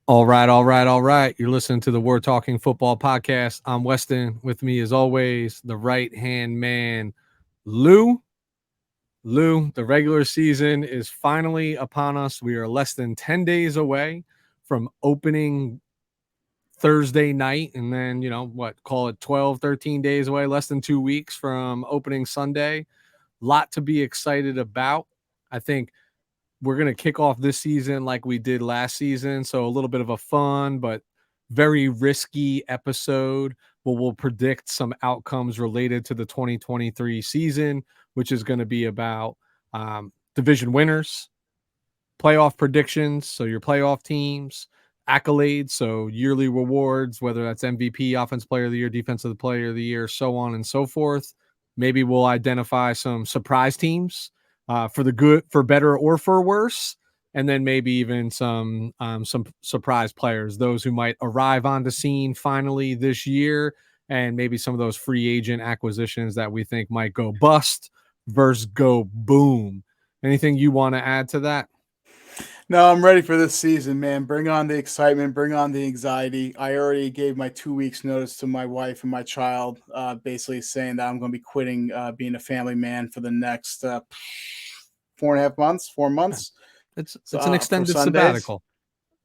All right, all right, all right. You're listening to the We're Talking Football podcast. I'm Weston. With me, as always, the right hand man, Lou. Lou, the regular season is finally upon us. We are less than 10 days away from opening Thursday night. And then, call it 12, 13 days away, less than 2 weeks from opening Sunday. Lot to be excited about. I think we're going to kick off this season like we did last season. So a little bit of a fun, but very risky episode where we'll predict some outcomes related to the 2023 season, which is going to be about division winners, playoff predictions. So your playoff teams, accolades. So yearly rewards, whether that's MVP, offensive player of the year, defensive player of the year, so on and so forth. Maybe we'll identify some surprise teams for the good, for better or for worse, and then maybe even some surprise players, those who might arrive on the scene finally this year, and maybe some of those free agent acquisitions that we think might go bust versus go boom. Anything you want to add to that? No, I'm ready for this season, man. Bring on the excitement, bring on the anxiety. I already gave my 2 weeks notice to my wife and my child, basically saying that I'm going to be quitting being a family man for the next 4.5 months, 4 months. It's an For extended Sundays. sabbatical.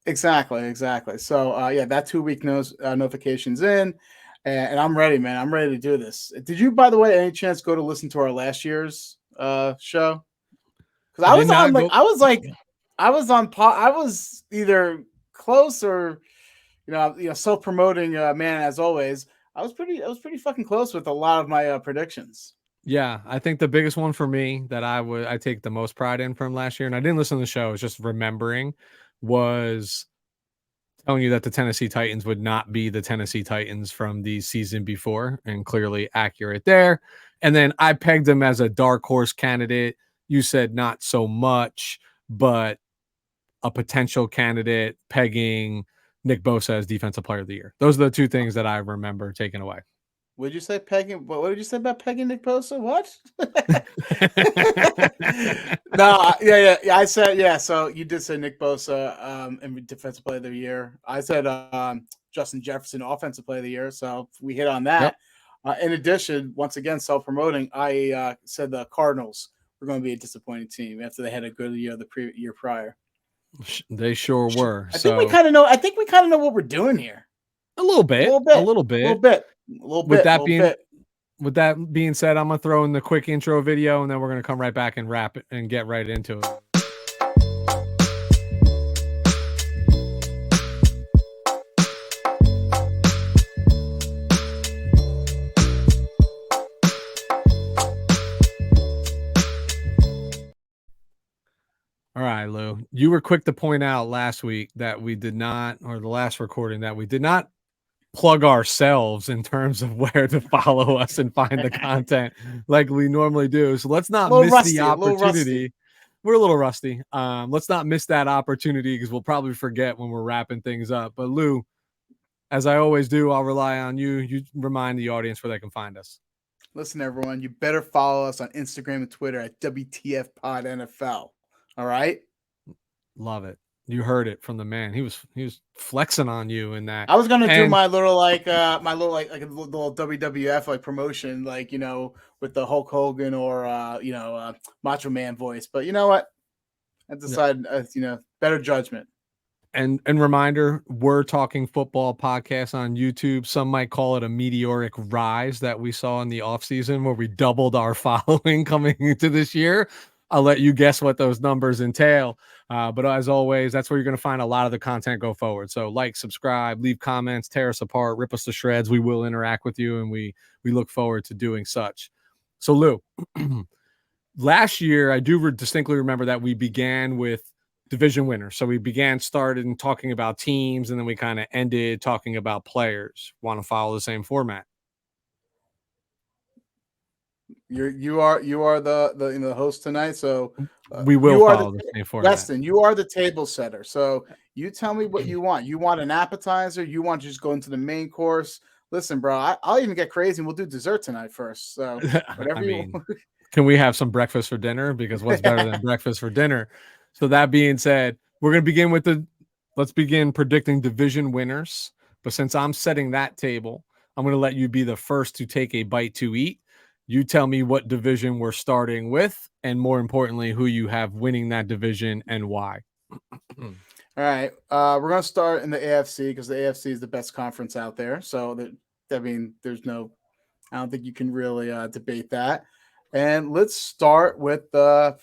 Exactly. So yeah, that 2 week notifications in, and I'm ready, man. I'm ready to do this. Did you, by the way, any chance go to listen to our last year's show? Because I did not go. I was either close or self promoting man as always. I was pretty fucking close with a lot of my predictions. Yeah, I think the biggest one for me that I take the most pride in from last year, and I didn't listen to the show, it's just remembering, was telling you that the Tennessee Titans would not be the Tennessee Titans from the season before, and clearly accurate there. And then I pegged them as a dark horse candidate. You said not so much, but a potential candidate, pegging Nick Bosa as defensive player of the year. Those are the two things that I remember taking away. Would you say pegging? What did you say about pegging Nick Bosa? What? No, yeah. I said yeah. So you did say Nick Bosa, and defensive player of the year. I said Justin Jefferson, offensive player of the year. So we hit on Yep. that. In addition, once again, self promoting, I said the Cardinals were going to be a disappointing team after they had a good year year prior. They sure were. I think we So kind of know. I think we kind of know what we're doing here. a little A bit, little a bit, little a little bit. bit, a little With bit, a that little being bit. with that being said, I'm gonna throw in the quick intro video, and then we're gonna come right back and wrap it and get right into it. All right, Lou. You were quick to point out last week that we did not, or the last recording, that we did not plug ourselves in terms of where to follow us and find the content like we normally do. So let's not miss the A little rusty. opportunity. We're a little rusty. Let's not miss that opportunity because we'll probably forget when we're wrapping things up. But Lou, as I always do, I'll rely on you. You remind the audience where they can find us. Listen, everyone, you better follow us on Instagram and Twitter at WTF Pod NFL. All right. Love it. You heard it from the man. He was flexing on you in that. I was gonna do And my little like a little WWF like promotion, like with the Hulk Hogan or Macho Man voice. But you know what? I decided, better judgment. and reminder, we're talking football podcast on YouTube. Some might call it a meteoric rise that we saw in the offseason where we doubled our following coming into this year. I'll let you guess what those numbers entail. But as always, that's where you're going to find a lot of the content go forward. So like, subscribe, leave comments, tear us apart, rip us to shreds. We will interact with you, and we look forward to doing such. So Lou, last year, I do distinctly remember that we began with division winners. So we started and talking about teams, and then we kind of ended talking about players. Want to follow the same format? You are the host tonight, so We will you are the follow the same format. Weston. You are the table setter. So you tell me what you want. You want an appetizer? You want to just go into the main course? Listen, bro, I'll even get crazy and we'll do dessert tonight first. So I whatever you mean, can we have some breakfast for dinner? Because what's better than breakfast for dinner? So that being said, we're going to begin with the let's begin predicting division winners. But since I'm setting that table, I'm going to let you be the first to take a bite to eat. You tell me what division we're starting with, and more importantly, who you have winning that division and why. All right, we're gonna start in the AFC because the AFC is the best conference out there. So that I mean, there's no, I don't think you can really debate that. And let's start with the,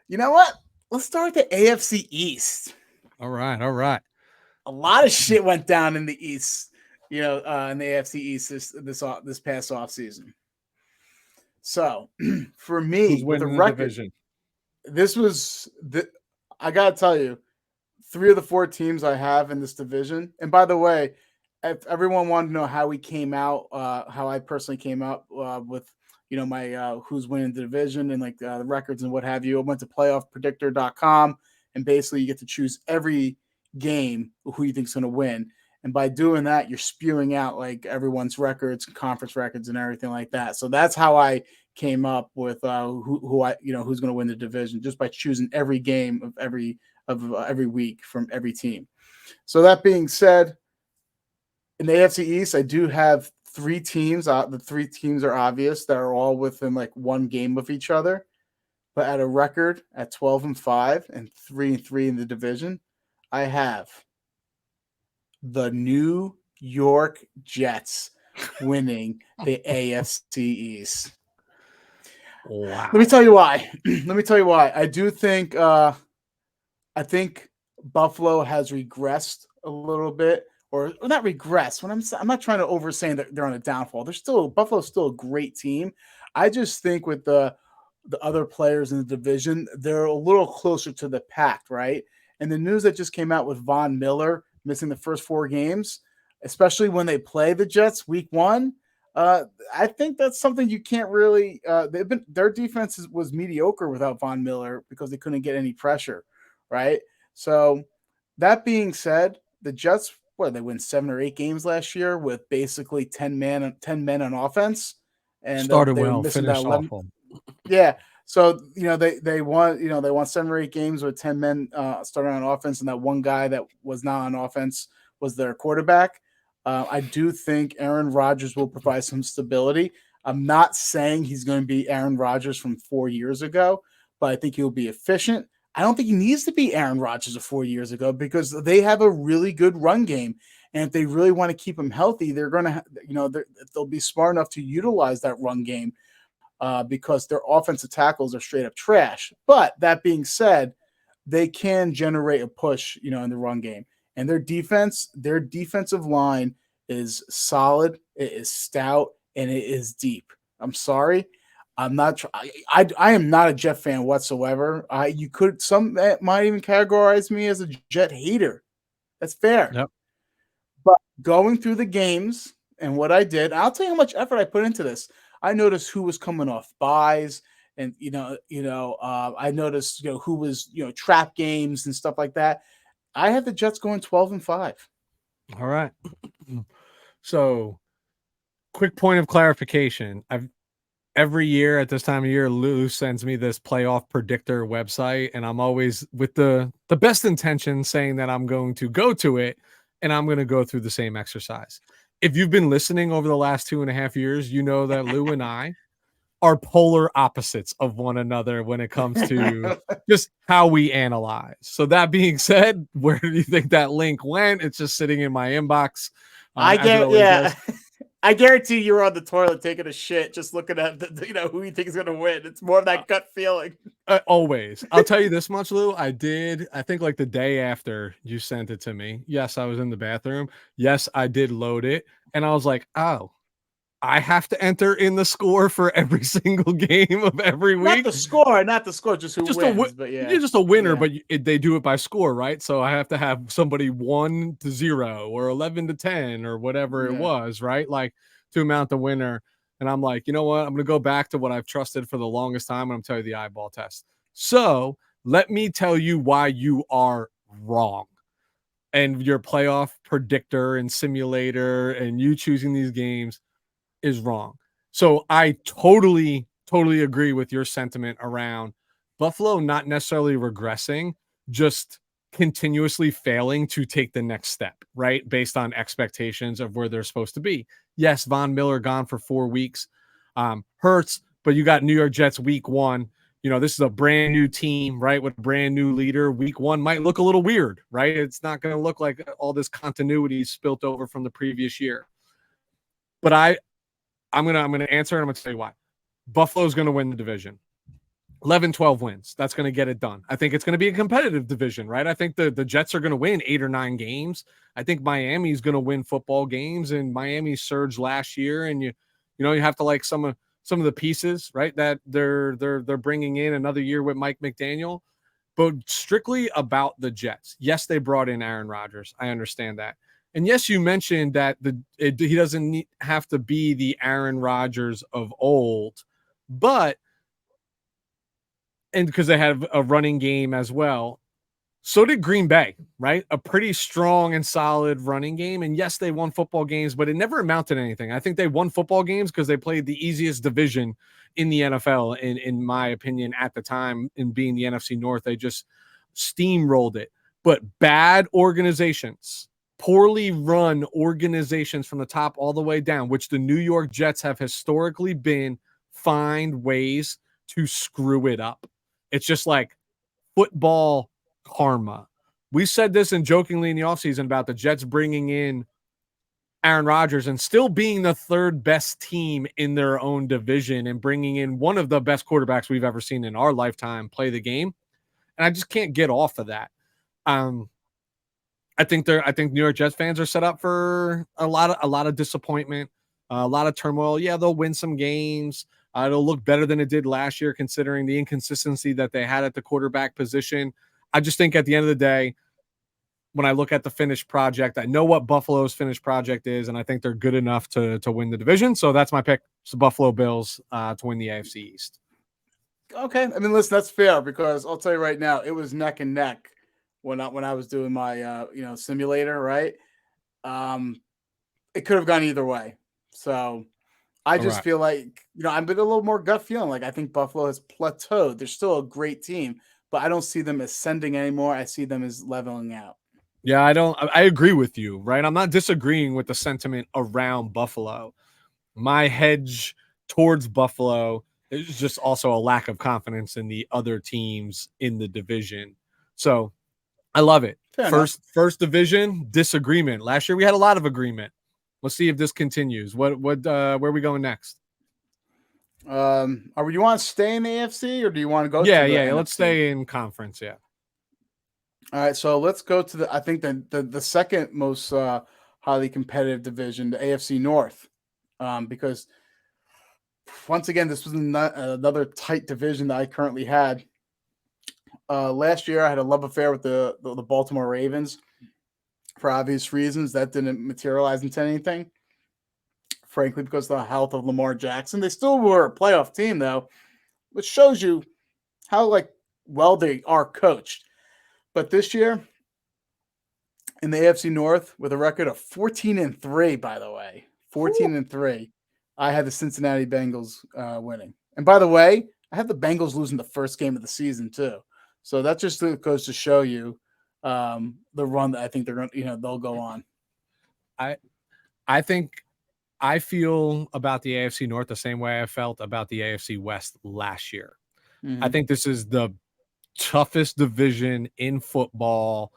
you know what? Let's start with the AFC East. All right, all right. A lot of shit went down in the East, in the AFC East this past off season. So for Who's me, with a winning the record, division? this was the. I gotta tell you, three of the four teams I have in this division. And by the way, if everyone wanted to know how we came out, how I personally came out with my who's winning the division and like the records and what have you, I went to playoffpredictor.com, and basically you get to choose every game who you think's going to win. And by doing that, you're spewing out like everyone's records, conference records, and everything like that. So that's how I came up with who I who's going to win the division, just by choosing every game of every week from every team. So that being said, in the AFC East, I do have three teams. The three teams are obvious that are all within like one game of each other, but at a record at 12-5 and 3-3 in the division, I have the New York Jets winning the AFC East. Wow. Let me tell you why. Let me tell you why. I do think I think Buffalo has regressed a little bit, or not regressed. I'm not trying to oversay that they're on a downfall. Buffalo's still a great team. I just think with the other players in the division, they're a little closer to the pack, right? And the news that just came out with Von Miller missing the first 4 games, especially when they play the Jets week 1. I think that's something you can't really. Their defense was mediocre without Von Miller because they couldn't get any pressure, right? So that being said, the Jets, they win 7 or 8 games last year with basically 10 men on offense, and Started they were well, missing that finished 11. awful. Yeah. So, they won, they won 7 or 8 games with 10 men starting on offense, and that one guy that was not on offense was their quarterback. I do think Aaron Rodgers will provide some stability. I'm not saying he's going to be Aaron Rodgers from 4 years ago, but I think he'll be efficient. I don't think he needs to be Aaron Rodgers of 4 years ago because they have a really good run game. And if they really want to keep him healthy, they're going to, they'll be smart enough to utilize that run game because their offensive tackles are straight up trash. But that being said, they can generate a push, in the run game. And their defensive line is solid, it is stout, and it is deep. I'm sorry. I'm not. I am not a Jet fan whatsoever. Some might even categorize me as a Jet hater. That's fair. Yep. But going through the games and what I did, I'll tell you how much effort I put into this. I noticed who was coming off buys, and I noticed who was trap games and stuff like that. I have the Jets going 12-5. All right. So, quick point of clarification. Every year at this time of year, Lou sends me this playoff predictor website, and I'm always with the best intention saying that I'm going to go to it and I'm going to go through the same exercise. If you've been listening over the last 2.5 years, you know that Lou and I are polar opposites of one another when it comes to just how we analyze. So that being said, where do you think that link went? It's just sitting in my inbox. I get, yeah. I guarantee you were on the toilet taking a shit, just looking at who you think is going to win. It's more of that gut feeling. Always. I'll tell you this much, Lou. I think like the day after you sent it to me. Yes, I was in the bathroom. Yes, I did load it. And I was like, oh, I have to enter in the score for every single game of every week. Not the score, just who wins. But yeah, you're just a winner, but they do it by score, right? So I have to have somebody 1-0 or 11-10 or whatever it was, right? Like to amount the winner. And I'm like, you know what? I'm going to go back to what I've trusted for the longest time. And I'm telling you the eyeball test. So let me tell you why you are wrong. And your playoff predictor and simulator and you choosing these games is wrong. So I totally agree with your sentiment around Buffalo not necessarily regressing, just continuously failing to take the next step, right? Based on expectations of where they're supposed to be. Yes, Von Miller gone for 4 weeks. Hurts, but you got New York Jets week 1. This is a brand new team, right? With a brand new leader. Week 1 might look a little weird, right? It's not going to look like all this continuity spilt over from the previous year. But I'm gonna answer and I'm gonna tell you why. Buffalo's gonna win the division. 11, 12 wins. That's going to get it done. I think it's going to be a competitive division, right? I think the Jets are going to win 8 or 9 games. I think Miami's going to win football games, and Miami surged last year. And you have to like some of the pieces, right? That they're bringing in another year with Mike McDaniel, but strictly about the Jets. Yes, they brought in Aaron Rodgers. I understand that. And yes, you mentioned that he doesn't have to be the Aaron Rodgers of old, but and because they have a running game as well. So did Green Bay, right? A pretty strong and solid running game. And yes, they won football games, but it never amounted to anything. I think they won football games because they played the easiest division in the NFL, in my opinion, at the time, in being the NFC North. They just steamrolled it. But bad organizations, poorly run organizations from the top all the way down, which the New York Jets have historically been, find ways to screw it up. It's just like football karma. We said this and jokingly in the offseason about the Jets bringing in Aaron Rodgers and still being the third best team in their own division and bringing in one of the best quarterbacks we've ever seen in our lifetime play the game. And I just can't get off of that. I think New York Jets fans are set up for a lot of disappointment, a lot of turmoil. Yeah, they'll win some games. It'll look better than it did last year, considering the inconsistency that they had at the quarterback position. I just think at the end of the day, when I look at the finished project, I know what Buffalo's finished project is, and I think they're good enough to win the division. So that's my pick. It's the Buffalo Bills to win the AFC East. Okay, I mean, listen, that's fair because I'll tell you right now, it was neck and neck when I was doing my simulator, right? It could have gone either way. So I just feel like, I'm a little more gut feeling. Like I think Buffalo has plateaued. They're still a great team, but I don't see them ascending anymore. I see them as leveling out. Yeah, I agree with you, right? I'm not disagreeing with the sentiment around Buffalo. My hedge towards Buffalo is just also a lack of confidence in the other teams in the division. So I love it. First division disagreement. Last year we had a lot of agreement. Let's see if this continues. Where are we going next? You want to stay in the AFC or do you want to go? Yeah, to the let's stay in conference. Yeah. All right, so let's go to I think the second most highly competitive division, the AFC North, because once again this was another tight division that I currently had. Last year I had a love affair with the Baltimore Ravens for obvious reasons. That didn't materialize into anything, frankly, because of the health of Lamar Jackson. They still were a playoff team though, which shows you how well they are coached. But this year, in the AFC North, with a record of 14-3, by the way, 14-3, I had the Cincinnati Bengals winning. And by the way, I had the Bengals losing the first game of the season too. So that just goes to show you the run that I think they're going. They'll go on. I think I feel about the AFC North the same way I felt about the AFC West last year. Mm-hmm. I think this is the toughest division in football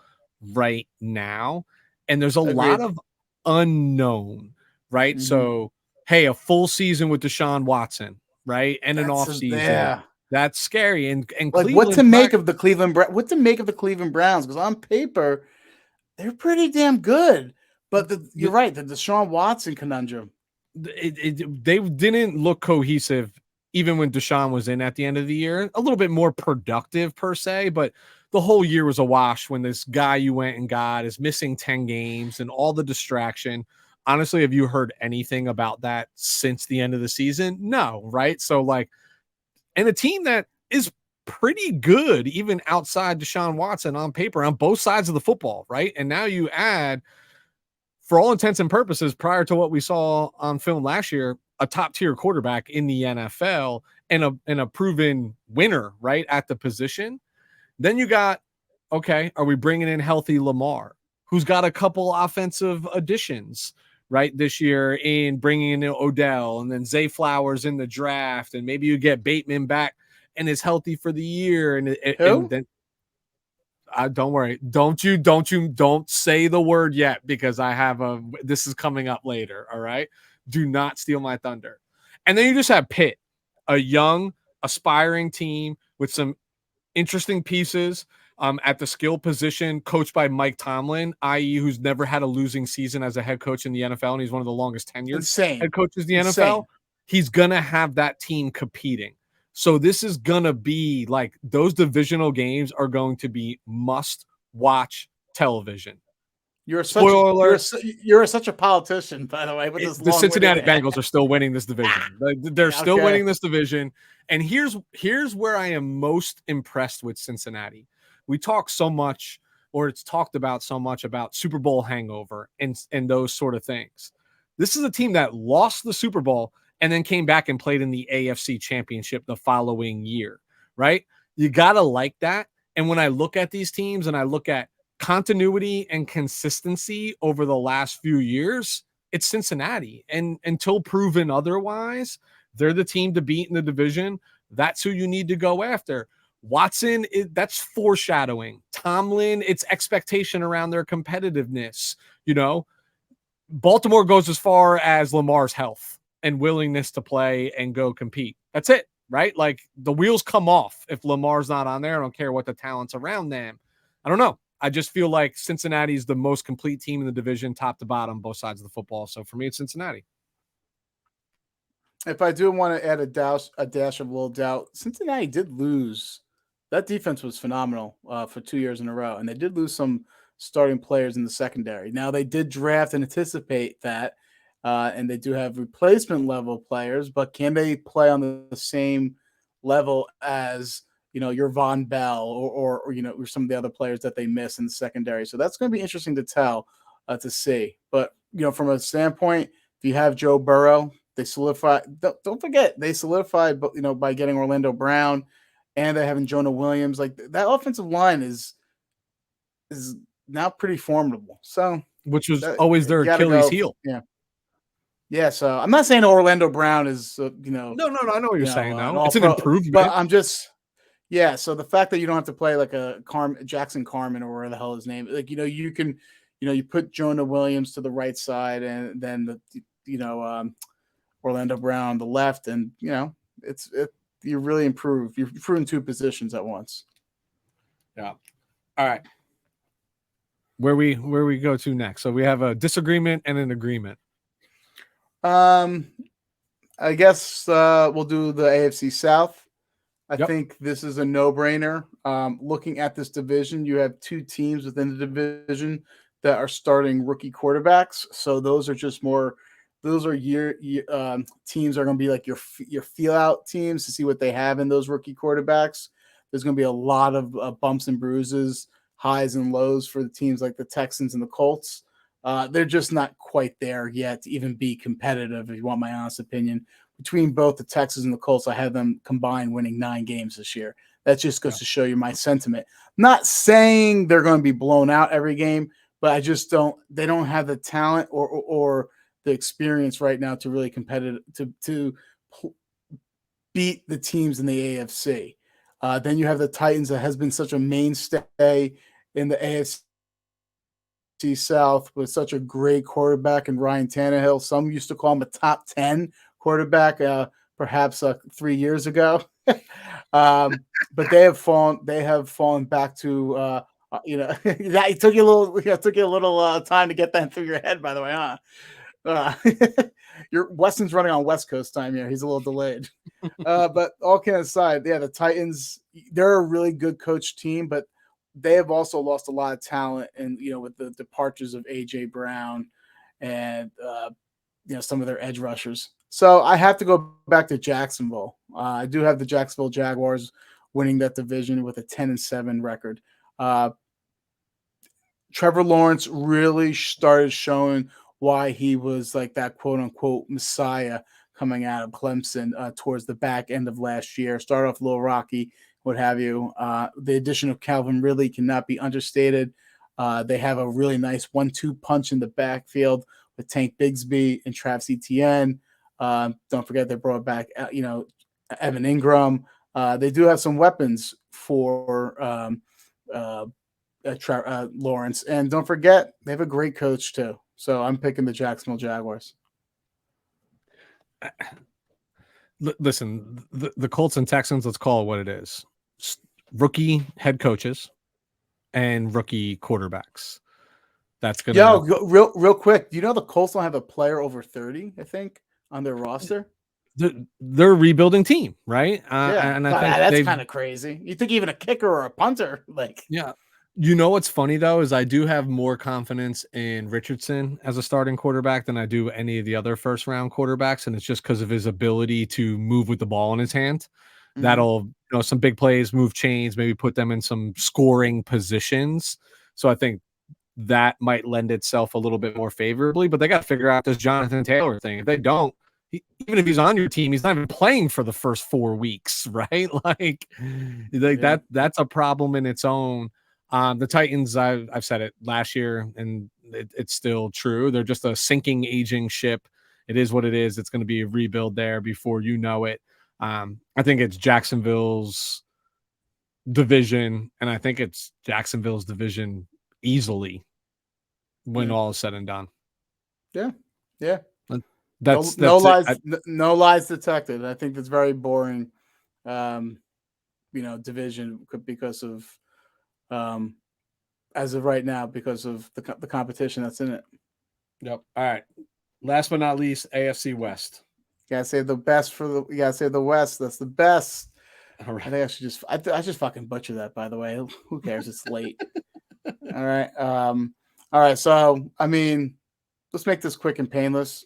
right now, and there's a lot of unknown, right? Mm-hmm. So hey, a full season with Deshaun Watson, right? And an off season. Yeah. That's scary. And like what to make of the Cleveland Browns, because on paper they're pretty damn good, but you're right, the Deshaun Watson conundrum. They didn't look cohesive even when Deshaun was in at the end of the year. A little bit more productive per se, but the whole year was a wash when this guy you went and got is missing 10 games and all the distraction. Honestly, have you heard anything about that since the end of the season? No, right? So and a team that is pretty good, even outside Deshaun Watson on paper, on both sides of the football, right? And now you add, for all intents and purposes, prior to what we saw on film last year, a top-tier quarterback in the NFL and a proven winner, right, at the position. Then you got Okay, are we bringing in healthy Lamar, who's got a couple offensive additions, right, this year in bringing in Odell and then Zay Flowers in the draft, and maybe you get Bateman back and is healthy for the year, and Who? then don't worry, don't say the word yet because I have this is coming up later. All right, do not steal my thunder. And then you just have Pitt, a young aspiring team with some interesting pieces at the skill position, coached by Mike Tomlin, i.e., who's never had a losing season as a head coach in the NFL, and he's one of the longest tenured Insane. head coaches in the NFL. Insane. He's gonna have that team competing. So this is gonna be like those divisional games are going to be must watch television. You're such Spoiler alert: you're such a politician, by the way, with this the long-winded. Cincinnati Bengals are still winning this division. They're still Okay. winning this division. And here's where I am most impressed with Cincinnati. We talk so much, or it's talked about so much about Super Bowl hangover and those sort of things. This is a team that lost the Super Bowl and then came back and played in the AFC Championship the following year, right? You got to like that. And when I look at these teams and I look at continuity and consistency over the last few years, it's Cincinnati. And until proven otherwise, they're the team to beat in the division. That's who you need to go after. Watson, that's foreshadowing. Tomlin, it's expectation around their competitiveness. You know, Baltimore goes as far as Lamar's health and willingness to play and go compete. That's it, right? Like the wheels come off if Lamar's not on there. I don't care what the talent's around them. I don't know. I just feel like Cincinnati is the most complete team in the division, top to bottom, both sides of the football. So for me, it's Cincinnati. If I do want to add a dash of little doubt, Cincinnati did lose. That defense was phenomenal for 2 years in a row, and they did lose some starting players in the secondary. Now they did draft and anticipate that, and they do have replacement level players, but can they play on the same level as your Von Bell or or some of the other players that they miss in the secondary? So that's going to be interesting to see. But from a standpoint, if you have Joe Burrow, they solidify. Don't forget they solidified, by getting Orlando Brown, and they having Jonah Williams. Like that offensive line is now pretty formidable. So Which was that, always their you got to Achilles go. heel. Yeah, yeah. So I'm not saying Orlando Brown is No, I know what you're saying, an though. all It's an pro, but improvement. I'm just so the fact that you don't have to play like a Jackson Carmen or where the hell his name, like you can, you put Jonah Williams to the right side and then Orlando Brown on the left, and you really improve. You're improving two positions at once. Yeah. All right. Where we go to next? So we have a disagreement and an agreement. Um, I guess we'll do the AFC South. I Yep. think this is a no-brainer. Looking at this division, you have two teams within the division that are starting rookie quarterbacks. So those are just more. Those are teams are going to be like your feel out teams to see what they have in those rookie quarterbacks. There's going to be a lot of bumps and bruises, highs and lows for the teams like the Texans and the Colts. They're just not quite there yet to even be competitive, if you want my honest opinion. Between both the Texans and the Colts, I have them combined winning 9 games this year. That just goes to show you my sentiment. Not saying they're going to be blown out every game, but I just don't. They don't have the talent or the experience right now to really competitive to beat the teams in the AFC. Then you have the Titans that has been such a mainstay in the AFC South with such a great quarterback in Ryan Tannehill. Some used to call him a top 10 quarterback, perhaps 3 years ago. But they have fallen back to that took you a little time to get that through your head, by the way, huh? Your Weston's running on West Coast time here. He's a little delayed. But all kidding aside, the Titans, they're a really good coach team, but they have also lost a lot of talent, and with the departures of AJ Brown and some of their edge rushers. So I have to go back to Jacksonville. I do have the Jacksonville Jaguars winning that division with a 10-7 record. Trevor Lawrence really started showing why he was like that quote unquote messiah coming out of Clemson towards the back end of last year. Started off a little rocky, what have you. The addition of Calvin Ridley cannot be understated. They have a really nice 1-2 punch in the backfield with Tank Bigsby and Travis Etienne. Don't forget they brought back, Evan Ingram. They do have some weapons for Lawrence, and don't forget they have a great coach too. So I'm picking the Jacksonville Jaguars. Listen, the Colts and Texans, let's call it what it is. Rookie head coaches and rookie quarterbacks. That's going to real quick. Do you know the Colts don't have a player over 30, I think, on their roster? They're a rebuilding team, right? Yeah, and I think that's kind of crazy. You think even a kicker or a punter, yeah. You know what's funny though is I do have more confidence in Richardson as a starting quarterback than I do any of the other first round quarterbacks, and it's just because of his ability to move with the ball in his hand. Mm-hmm. That'll, some big plays, move chains, maybe put them in some scoring positions. So I think that might lend itself a little bit more favorably, but they got to figure out this Jonathan Taylor thing. If they don't, even if he's on your team, he's not even playing for the first 4 weeks, right? That's a problem in its own. The Titans, I've said it last year, and it's still true. They're just a sinking, aging ship. It is what it is. It's going to be a rebuild there before you know it. I think it's Jacksonville's division, and I think it's Jacksonville's division easily when all is said and done. Yeah. That's no lies. No lies detected. I think that's very boring. Division because of, as of right now, because of the competition that's in it. Yep. All right. Last but not least, AFC West. You gotta say the best you gotta say the West. That's the best. All right. I think I just fucking butcher that, by the way. Who cares? It's late. All right. All right. So, let's make this quick and painless.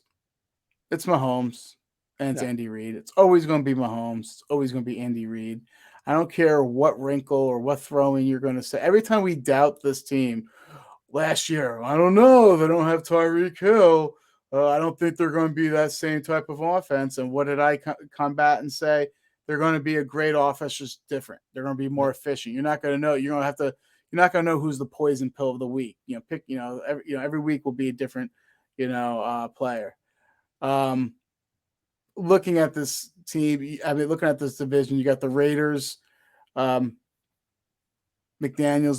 It's Mahomes and it's Andy Reid. It's always going to be Mahomes. It's always going to be Andy Reid. I don't care what wrinkle or what throwing you're going to say. Every time we doubt this team, last year, I don't know. They don't have Tyreek Hill. I don't think they're going to be that same type of offense. And what did I combat and say? They're going to be a great offense, just different. They're going to be more efficient. You're not going to know. You're not going to know who's the poison pill of the week. Every week will be a different, player. Looking at this team, looking at this division, you got the Raiders, McDaniels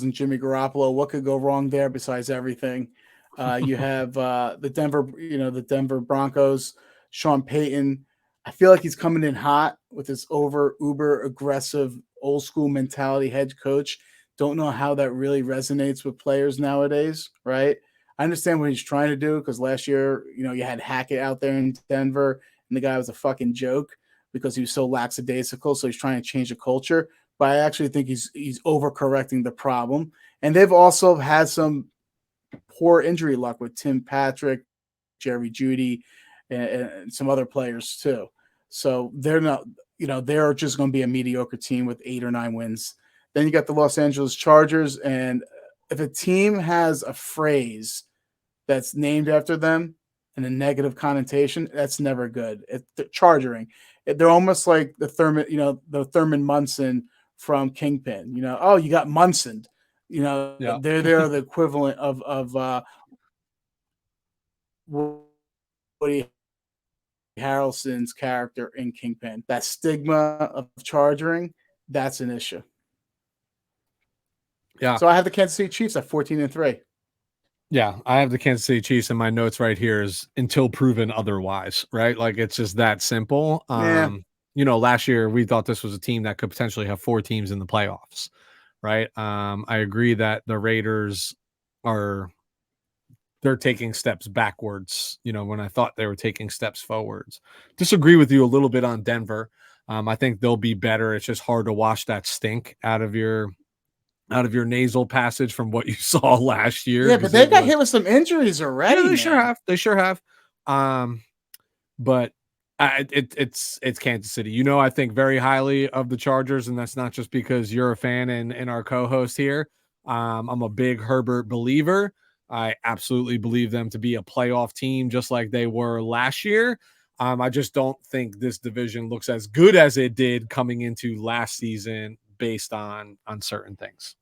and Jimmy Garoppolo. What could go wrong there besides everything? You have the Denver Broncos, Sean Payton. I feel like he's coming in hot with his uber aggressive old school mentality head coach. Don't know how that really resonates with players nowadays, right? I understand what he's trying to do because last year, you had Hackett out there in Denver and the guy was a fucking joke because he was so lackadaisical. So he's trying to change the culture. But I actually think he's overcorrecting the problem. And they've also had some poor injury luck with Tim Patrick, Jerry Jeudy, and some other players too. So they're not, they're just going to be a mediocre team with 8 or 9 wins. Then you got the Los Angeles Chargers. And if a team has a phrase that's named after them and a negative connotation, that's never good. Chargering. They're almost like the Thurman Munson from Kingpin. You got Munson. They're the equivalent of Woody Harrelson's character in Kingpin. That stigma of charging, that's an issue. Yeah. So I have the Kansas City Chiefs at 14-3. Yeah, I have the Kansas City Chiefs, and my notes right here is until proven otherwise, right? Like it's just that simple. Last year we thought this was a team that could potentially have 4 teams in the playoffs, right? I agree that the Raiders they're taking steps backwards, when I thought they were taking steps forwards. Disagree with you a little bit on Denver. I think they'll be better. It's just hard to wash that stink out of your nasal passage from what you saw last year. Yeah, but they got hit with some injuries already. Yeah, they sure have. But it's Kansas City. I think very highly of the Chargers, and that's not just because you're a fan and our co-host here. I'm a big Herbert believer. I absolutely believe them to be a playoff team, just like they were last year. I just don't think this division looks as good as it did coming into last season based on certain things.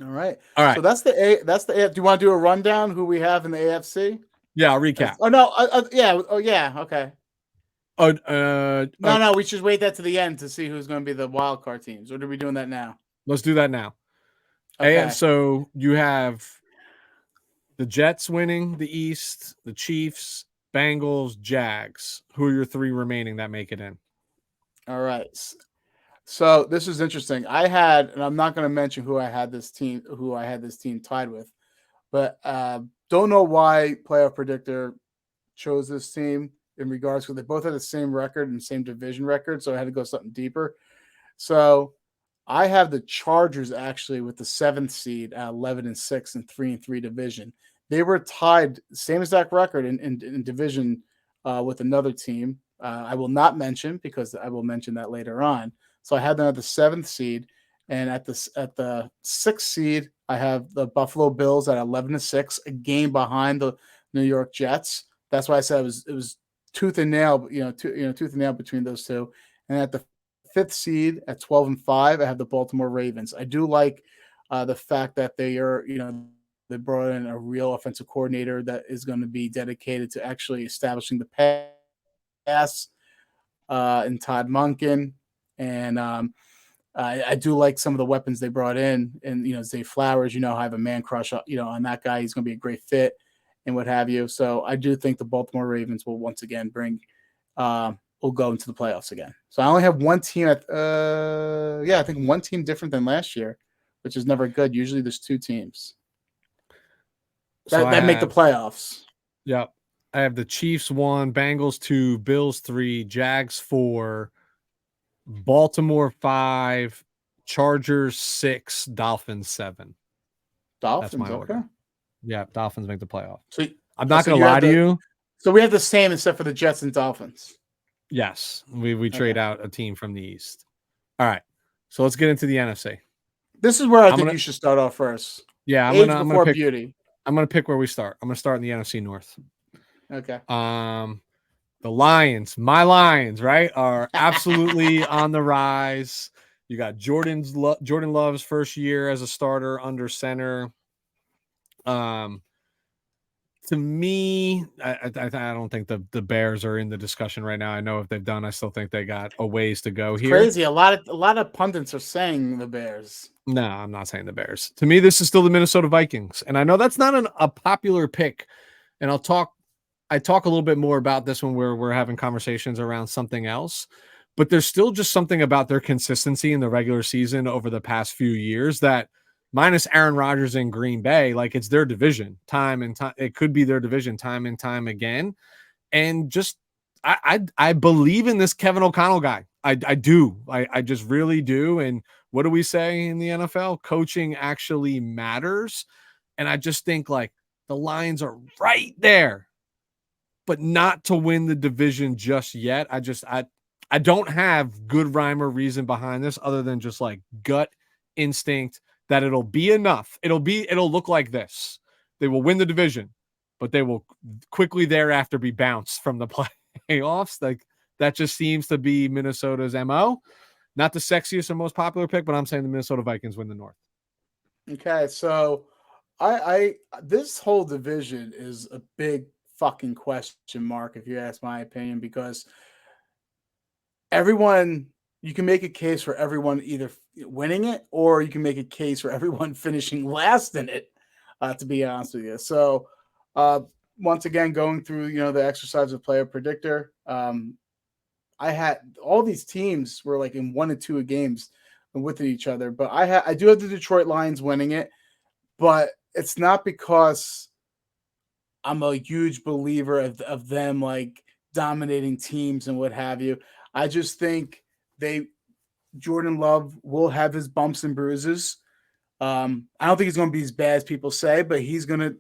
All right. All right. So that's the A. That's the A. Do you want to do a rundown who we have in the AFC? Yeah, I'll recap. Oh no. Yeah. Oh yeah. Okay. Oh, No. We should wait that to the end to see who's going to be the wild card teams. Or are we doing that now? let's do that now. Okay. So you have the Jets winning the East, the Chiefs, Bengals, Jags. Who are your three remaining that make it in? All right. So this is interesting. And I'm not going to mention who I had this team tied with, but don't know why Playoff Predictor chose this team in regards to they both had the same record and same division record, so I had to go something deeper. So I have the Chargers actually with the 7th seed at 11-6 and 3-3 division. They were tied, same exact record in division with another team. I will not mention because I will mention that later on. So I had them at the 7th seed, and at the 6th seed, I have the Buffalo Bills at 11-6, a game behind the New York Jets. That's why I said it was tooth and nail, tooth and nail between those two. And at the 5th seed at 12-5, I have the Baltimore Ravens. I do like the fact that they brought in a real offensive coordinator that is going to be dedicated to actually establishing the pass and Todd Monken. And I do like some of the weapons they brought in. And, Zay Flowers, I have a man crush, on that guy. He's going to be a great fit and what have you. So I do think the Baltimore Ravens will once again will go into the playoffs again. So I only have one team I think one team different than last year, which is never good. Usually there's two teams that make the playoffs. Yep. I have the Chiefs 1, Bengals 2, Bills 3, Jags 4, Baltimore 5, Chargers 6, Dolphins 7. Dolphins, that's my order. Yeah, Dolphins make the playoff. So, I'm not going to lie to you. So we have the same except for the Jets and Dolphins. Yes, we trade out a team from the East. All right, so let's get into the NFC. This is where I think you should start off first. Yeah, I'm gonna pick beauty. I'm gonna pick where we start. I'm gonna start in the NFC North. Okay. The Lions, my Lions, right, are absolutely on the rise. You got Jordan Love's first year as a starter under center. To me, I don't think the Bears are in the discussion right now. I know if they've done, I still think they got a ways to go here. Crazy. A lot of pundits are saying the Bears. No, I'm not saying the Bears. To me, this is still the Minnesota Vikings, and I know that's not a popular pick. And I talk a little bit more about this when we're having conversations around something else. But there's still just something about their consistency in the regular season over the past few years that, minus Aaron Rodgers in Green Bay, like it's their division time and time. It could be their division time and time again. And just, I believe in this Kevin O'Connell guy. I do. I just really do. And what do we say in the NFL? Coaching actually matters. And I just think like the Lions are right there, but not to win the division just yet. I don't have good rhyme or reason behind this other than just like gut instinct that it'll be enough. It'll look like this. They will win the division, but they will quickly thereafter be bounced from the playoffs. Like that just seems to be Minnesota's MO. Not the sexiest or most popular pick, but I'm saying the Minnesota Vikings win the North. Okay, so this whole division is a big fucking question mark if you ask my opinion, because you can make a case for everyone either winning it or you can make a case for everyone finishing last in it, to be honest with you. So once again, going through the exercise of player predictor, I had all these teams were like in 1 and 2 games with each other, but I do have the Detroit Lions winning it, but it's not because I'm a huge believer of them like dominating teams and what have you. I just think Jordan Love will have his bumps and bruises. I don't think he's going to be as bad as people say, but he's gonna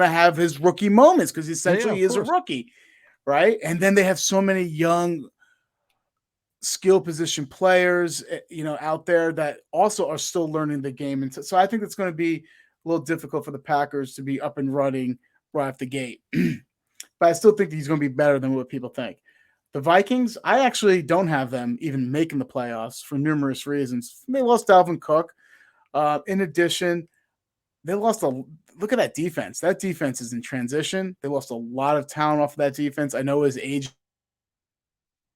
have his rookie moments because essentially he is a rookie, right? And then they have so many young skill position players, out there that also are still learning the game, and so I think it's going to be a little difficult for the Packers to be up and running right off the gate. But I still think he's going to be better than what people think. The Vikings, I actually don't have them even making the playoffs for numerous reasons. They lost Dalvin Cook. In addition, they lost a look at that defense. That defense is in transition. They lost a lot of talent off of that defense. I know his aging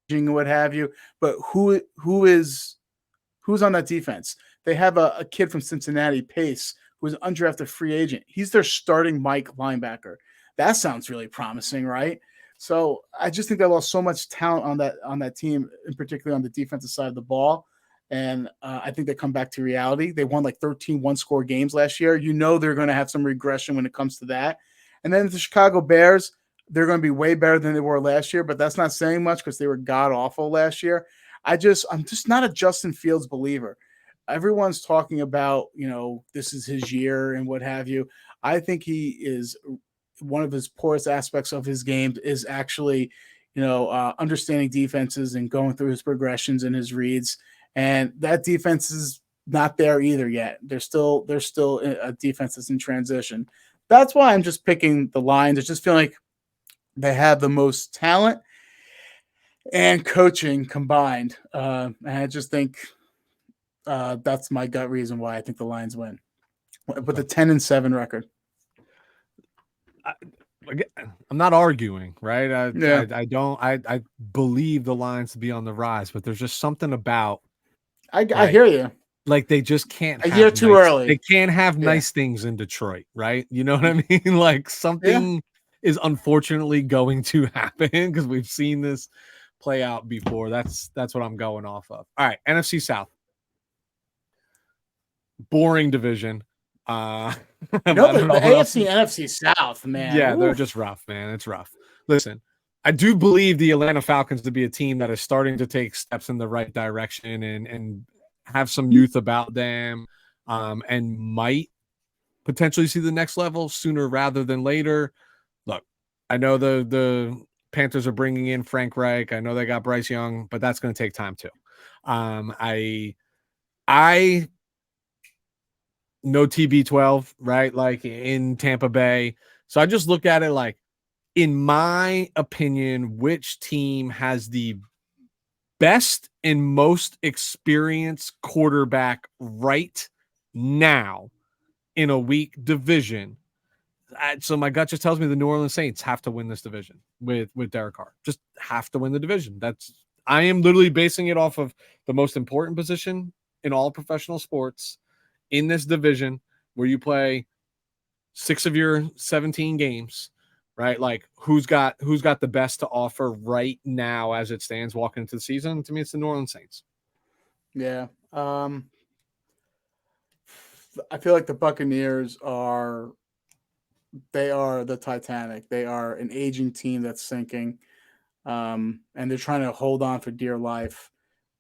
and what have you, but who's on that defense? They have a kid from Cincinnati, Pace, who's an undrafted free agent. He's their starting Mike linebacker. That sounds really promising, right? So I just think they lost so much talent on that team, in particular on the defensive side of the ball. And I think they come back to reality. They won like 13 one-score games last year. You know they're going to have some regression when it comes to that. And then the Chicago Bears, they're going to be way better than they were last year, but that's not saying much because they were god-awful last year. I'm just not a Justin Fields believer. Everyone's talking about, this is his year and what have you. I think he is one of his poorest aspects of his game is actually, understanding defenses and going through his progressions and his reads. And that defense is not there either yet. They're still a defense that's in transition. That's why I'm just picking the Lions. I just feel like they have the most talent and coaching combined. And I just think that's my gut reason why I think the Lions win with a 10-7 record. I'm not arguing, right? I I believe the Lions to be on the rise, but there's just something about I hear you. Like they just can't. A year too early. They can't have nice things in Detroit, right? You know what I mean? Like something is unfortunately going to happen because we've seen this play out before. That's what I'm going off of. All right, NFC South, boring division. The AFC, NFC South, man. Yeah, they're just rough, man. It's rough. Listen, I do believe the Atlanta Falcons to be a team that is starting to take steps in the right direction and have some youth about them, and might potentially see the next level sooner rather than later. Look, I know the Panthers are bringing in Frank Reich. I know they got Bryce Young, but that's going to take time too. I know TB12, right? Like in Tampa Bay. So I just look at it like, in my opinion, which team has the best and most experienced quarterback right now in a weak division. So my gut just tells me the New Orleans Saints have to win this division with Derek Carr. Just have to win the division. I am literally basing it off of the most important position in all professional sports in this division, where you play 6 of your 17 games, right? Like who's got the best to offer right now as it stands walking into the season? To me, it's the New Orleans Saints. Yeah. I feel like the Buccaneers are the Titanic. They are an aging team that's sinking. And they're trying to hold on for dear life,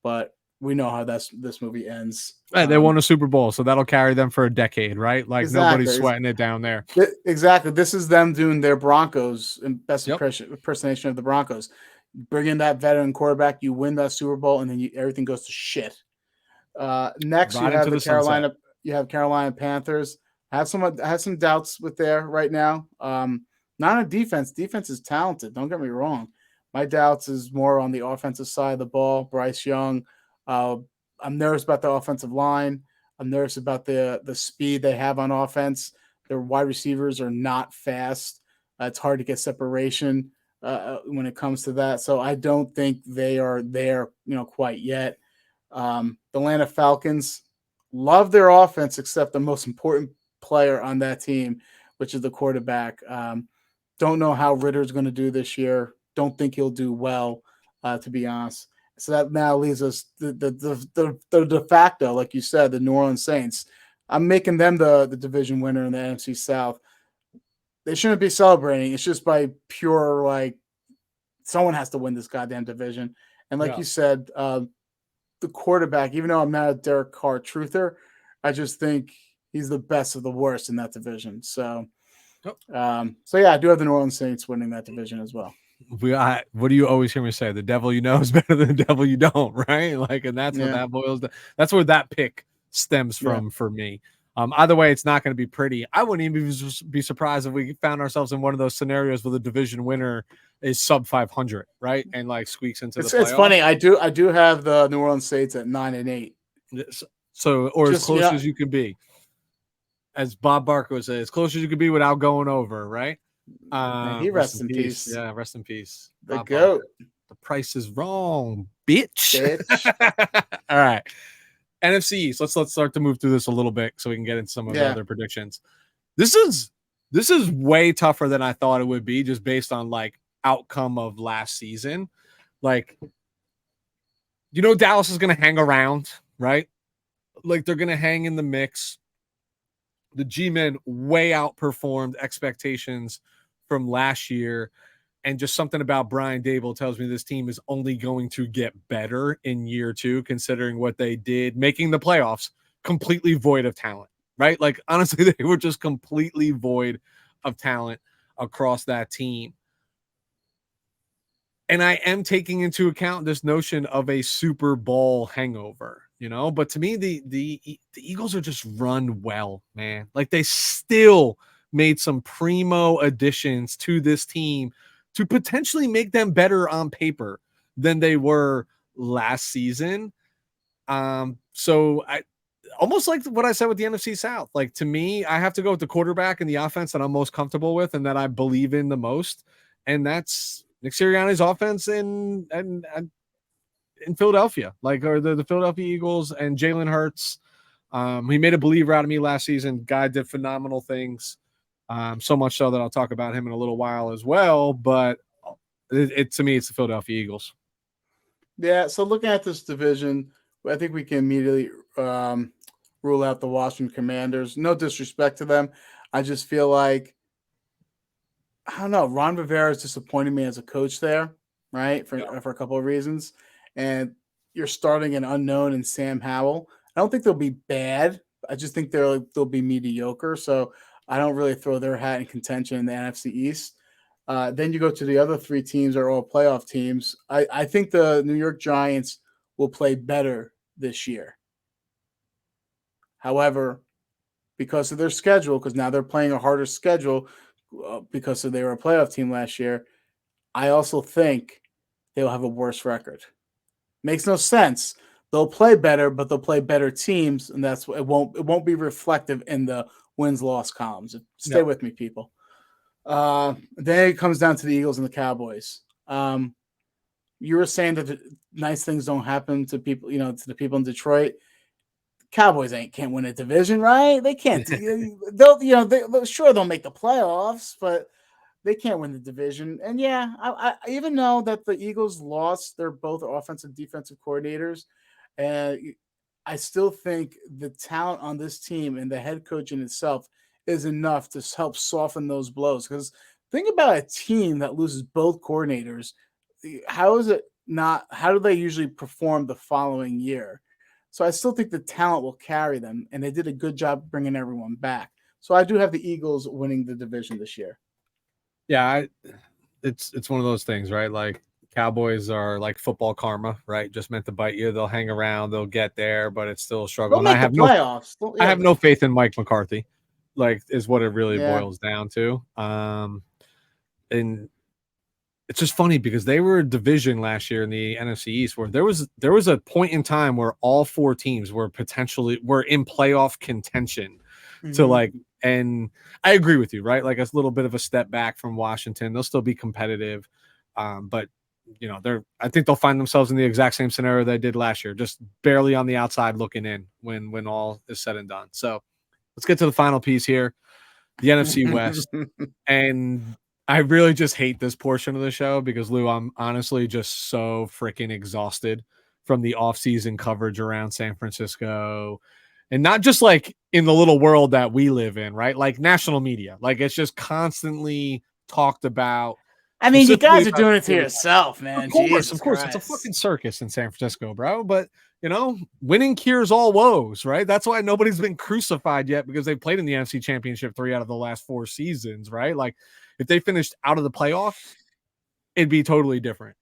but we know how this movie ends. Right, they won a Super Bowl, so that'll carry them for a decade, right? Like exactly. Nobody's sweating it down there. Exactly. This is them doing their Broncos and best impersonation of the Broncos. Bring in that veteran quarterback, you win that Super Bowl, and then everything goes to shit. Next, you have the Carolina. Sunset. You have Carolina Panthers. I have some doubts with there right now. Not on defense. Defense is talented. Don't get me wrong. My doubts is more on the offensive side of the ball. Bryce Young. I'm nervous about the offensive line. I'm nervous about the speed they have on offense. Their wide receivers are not fast. It's hard to get separation when it comes to that. So I don't think they are there, quite yet. The Atlanta Falcons love their offense, except the most important player on that team, which is the quarterback. Don't know how Ritter's going to do this year. Don't think he'll do well, to be honest. So that now leaves us the de facto, like you said, the New Orleans Saints. I'm making them the division winner in the NFC South. They shouldn't be celebrating. It's just by pure, like, someone has to win this goddamn division. And like you said, the quarterback, even though I'm not a Derek Carr truther, I just think he's the best of the worst in that division. So, I do have the New Orleans Saints winning that division as well. What do you always hear me say? The devil you know is better than the devil you don't, right? Like, and that's what that boils down. That's where that pick stems from for me. Either way, it's not going to be pretty. I wouldn't even be surprised if we found ourselves in one of those scenarios where the division winner is sub 500, right? And like squeaks into the It's playoffs. funny. I do have the New Orleans Saints at 9-8. So, or as Just close as you can be. As Bob Barker would say, as close as you can be without going over, right? may he Rest rest in in peace. peace. Yeah, rest in peace. The Bob Barker. goat, The price is wrong, bitch. bitch. All right. NFC East. Let's start to move through this a little bit so we can get into some of the Yeah. other predictions. This is way tougher than I thought it would be, just based on like outcome of last season. Like, Dallas is going to hang around, right? Like they're going to hang in the mix. The G-men way outperformed expectations from last year. And just something about Brian Dable tells me this team is only going to get better in year 2, considering what they did, making the playoffs completely void of talent, right? Like, honestly, they were just completely void of talent across that team. And I am taking into account this notion of a Super Bowl hangover, but to me, the Eagles are just run well, man. Like they still made some primo additions to this team to potentially make them better on paper than they were last season. So I almost like what I said with the NFC South. Like to me, I have to go with the quarterback and the offense that I'm most comfortable with and that I believe in the most, and that's Nick Sirianni's offense in Philadelphia, like or the Philadelphia Eagles and Jalen Hurts. He made a believer out of me last season. Guy did phenomenal things. So much so that I'll talk about him in a little while as well. But to me, it's the Philadelphia Eagles. Yeah. So looking at this division, I think we can immediately rule out the Washington Commanders. No disrespect to them. I just feel like I don't know. Ron Rivera is disappointing me as a coach there, right? For a couple of reasons, and you're starting an unknown in Sam Howell. I don't think they'll be bad. I just think they'll be mediocre. So I don't really throw their hat in contention in the NFC East. Then you go to the other 3 teams are all playoff teams. I think the New York Giants will play better this year. However, because of their schedule, because now they're playing a harder schedule because they were a playoff team last year, I also think they'll have a worse record. Makes no sense. They'll play better, but they'll play better teams, and that's what it won't be reflective in the wins loss columns. Stay with me, people. Then it comes down to the Eagles and the Cowboys. You were saying that nice things don't happen to people, to the people in Detroit. Cowboys can't win a division, right? They can't. They'll make the playoffs, but they can't win the division. And yeah, I even know that the Eagles lost their both offensive and defensive coordinators, and I still think the talent on this team and the head coach in itself is enough to help soften those blows. Because think about a team that loses both coordinators. How is it not? How do they usually perform the following year? So I still think the talent will carry them, and they did a good job bringing everyone back. So I do have the Eagles winning the division this year. Yeah, it's one of those things, right? Like Cowboys are like football karma, right? Just meant to bite you. They'll hang around, they'll get there, but it's still a struggle. They'll And I make the have no playoffs. I have no faith in Mike McCarthy, like is what it really Yeah. boils down to. And it's just funny because they were a division last year in the NFC East where there was a point in time where all 4 teams were in playoff contention to like, and I agree with you, right? Like a little bit of a step back from Washington. They'll still be competitive. But I think they'll find themselves in the exact same scenario they did last year, just barely on the outside looking in when all is said and done. So let's get to the final piece here, the NFC West. And I really just hate this portion of the show because Lou, I'm honestly just so freaking exhausted from the offseason coverage around San Francisco. And not just like in the little world that we live in, right? Like national media. Like it's just constantly talked about. I mean, you guys are About doing it to yourself, man. of course, Jesus Christ. It's a fucking circus in San Francisco, bro. But winning cures all woes, right? That's why nobody's been crucified yet because they've played in the NFC Championship 3 out of the last 4 seasons, right? Like if they finished out of the playoff, it'd be totally different.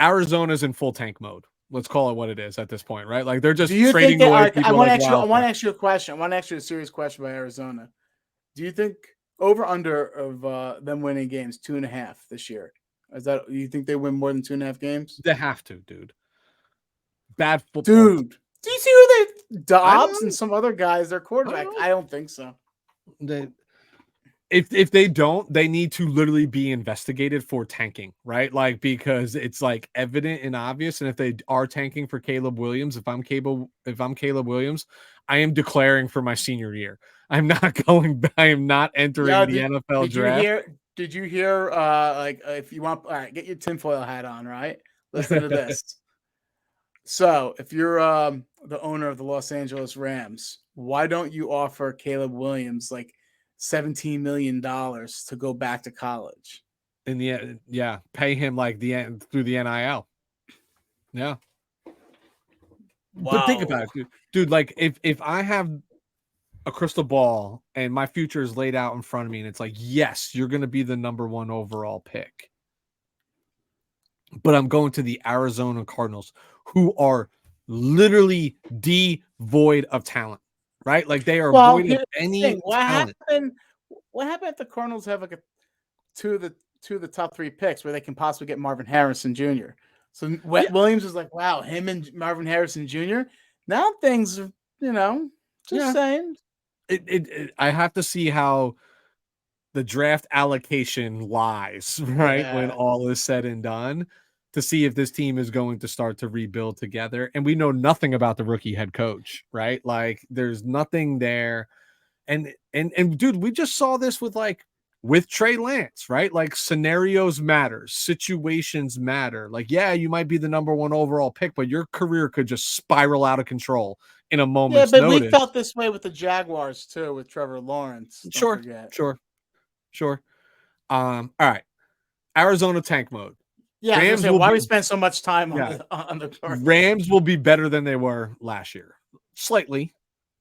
Arizona's in full tank mode. Let's call it what it is at this point, right? Like they're Do just you think trading that? All away right, I people want to like ask you. I want wildfire. to ask you a question. I want to ask you a serious question about Arizona. Do you think over under of them winning games 2.5 this year? Is that you think they win more than 2.5 games? They have to, dude. Bad football. Dude, do you see who they I Dobbs and don't. some other guys? Their I don't quarterback. know. I don't think so. They, if they don't, they need to literally be investigated for tanking, right? Like because it's like evident and obvious. And if they are tanking for Caleb Williams, if I'm Caleb Williams, I am declaring for my senior year. I'm not going. I am not Yeah, entering the NFL did you draft. hear? Did you hear? If you want, all right, get your tinfoil hat on. Right, listen to this. So, if you're the owner of the Los Angeles Rams, why don't you offer Caleb Williams like $17 million to go back to college? In the end, yeah, pay him like the end through the NIL. Yeah, but think about Wow. it, dude. Like if I have a crystal ball and my future is laid out in front of me, and it's like, yes, you're going to be the number one overall pick, but I'm going to the Arizona Cardinals, who are literally devoid of talent, right? Like they are Well, void of here's the thing. any What talent. happened? What happened if the Cardinals have like a two of the top three picks where they can possibly get Marvin Harrison Jr. So Yeah, Williams is like, wow, him and Marvin Harrison Jr. Now things are, just yeah. saying. I have to see how the draft allocation lies, right? When Yeah. all is said and done, to see if this team is going to start to rebuild together. And we know nothing about the rookie head coach, right? Like there's nothing there. And dude, we just saw this with Trey Lance, right? Like scenarios matter, situations matter. Like, yeah, you might be the number one overall pick, but your career could just spiral out of control in a Yeah, moment's but we notice. felt this way with the Jaguars too, with Trevor Lawrence. Don't Sure, forget. sure, sure. All right. Arizona tank mode. Yeah, I was gonna Rams say will why we be spend so much time on yeah. the Cardinals. Rams will be better than they were last year. Slightly.